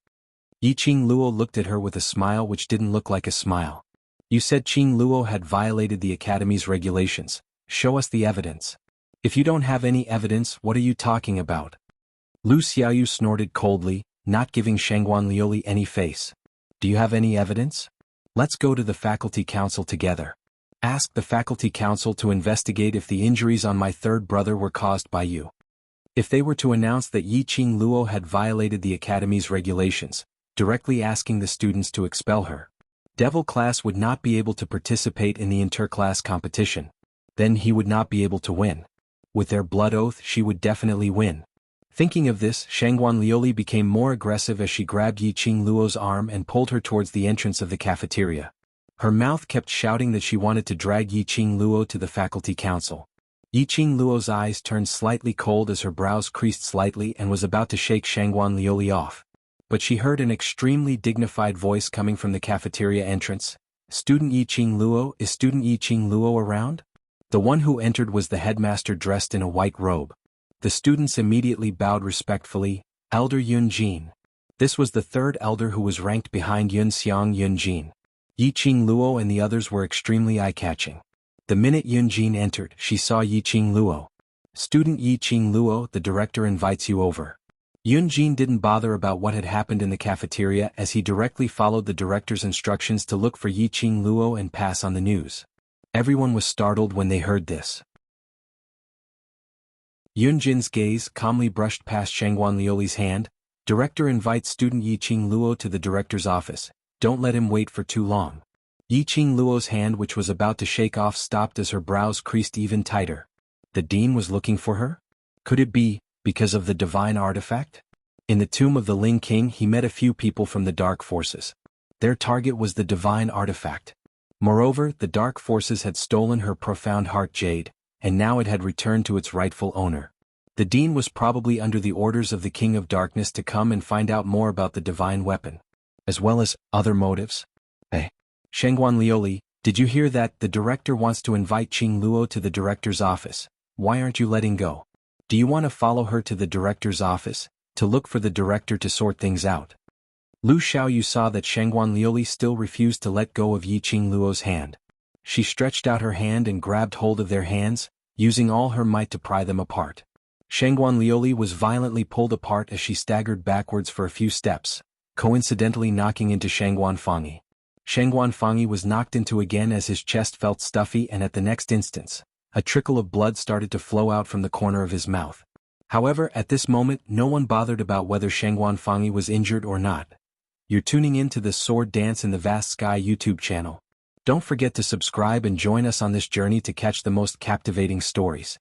Yiqing Luo looked at her with a smile which didn't look like a smile. You said Qing Luo had violated the academy's regulations. Show us the evidence. If you don't have any evidence, what are you talking about? Lu Xiaoyu snorted coldly, not giving Xuanhuan Liuli any face. Do you have any evidence? Let's go to the faculty council together. Ask the faculty council to investigate if the injuries on my third brother were caused by you. If they were to announce that Yiqing Luo had violated the academy's regulations, directly asking the students to expel her, Devil class would not be able to participate in the interclass competition. Then he would not be able to win. With their blood oath, she would definitely win. Thinking of this, Xuanhuan Liuli became more aggressive as she grabbed Yiqing Luo's arm and pulled her towards the entrance of the cafeteria. Her mouth kept shouting that she wanted to drag Yiqing Luo to the faculty council. Yiqing Luo's eyes turned slightly cold as her brows creased slightly and was about to shake Xuanhuan Liuli off. But she heard an extremely dignified voice coming from the cafeteria entrance. Student Yiqing Luo, is student Yiqing Luo around? The one who entered was the headmaster dressed in a white robe. The students immediately bowed respectfully. Elder Yun Jin. This was the third elder who was ranked behind Yun Xiang Yun Jin. Yiqing Luo and the others were extremely eye-catching. The minute Yun Jin entered, she saw Yiqing Luo. Student Yiqing Luo, the director invites you over. Yun Jin didn't bother about what had happened in the cafeteria as he directly followed the director's instructions to look for Yiqing Luo and pass on the news. Everyone was startled when they heard this. Yun Jin's gaze calmly brushed past Xuanhuan Liuli's hand. Director invites student Yiqing Luo to the director's office. Don't let him wait for too long. Yiqing Luo's hand, which was about to shake off, stopped as her brows creased even tighter. The dean was looking for her? Could it be because of the divine artifact? In the tomb of the Ling King, he met a few people from the dark forces. Their target was the divine artifact. Moreover, the dark forces had stolen her profound heart jade, and now it had returned to its rightful owner. The dean was probably under the orders of the King of Darkness to come and find out more about the divine weapon, as well as other motives. Hey, Xuanhuan Liuli, did you hear that? The director wants to invite Qing Luo to the director's office. Why aren't you letting go? Do you want to follow her to the director's office, to look for the director to sort things out? Lu Xiaoyu saw that Xuanhuan Liuli still refused to let go of Yi Qingluo's hand. She stretched out her hand and grabbed hold of their hands, using all her might to pry them apart. Xuanhuan Liuli was violently pulled apart as she staggered backwards for a few steps, coincidentally knocking into Xuanhuan Fangyi. Xuanhuan Fangyi was knocked into again as his chest felt stuffy, and at the next instant, a trickle of blood started to flow out from the corner of his mouth. However, at this moment no one bothered about whether Xuanhuan Fangyi was injured or not. You're tuning in to the Sword Dance in the Vast Sky YouTube channel. Don't forget to subscribe and join us on this journey to catch the most captivating stories.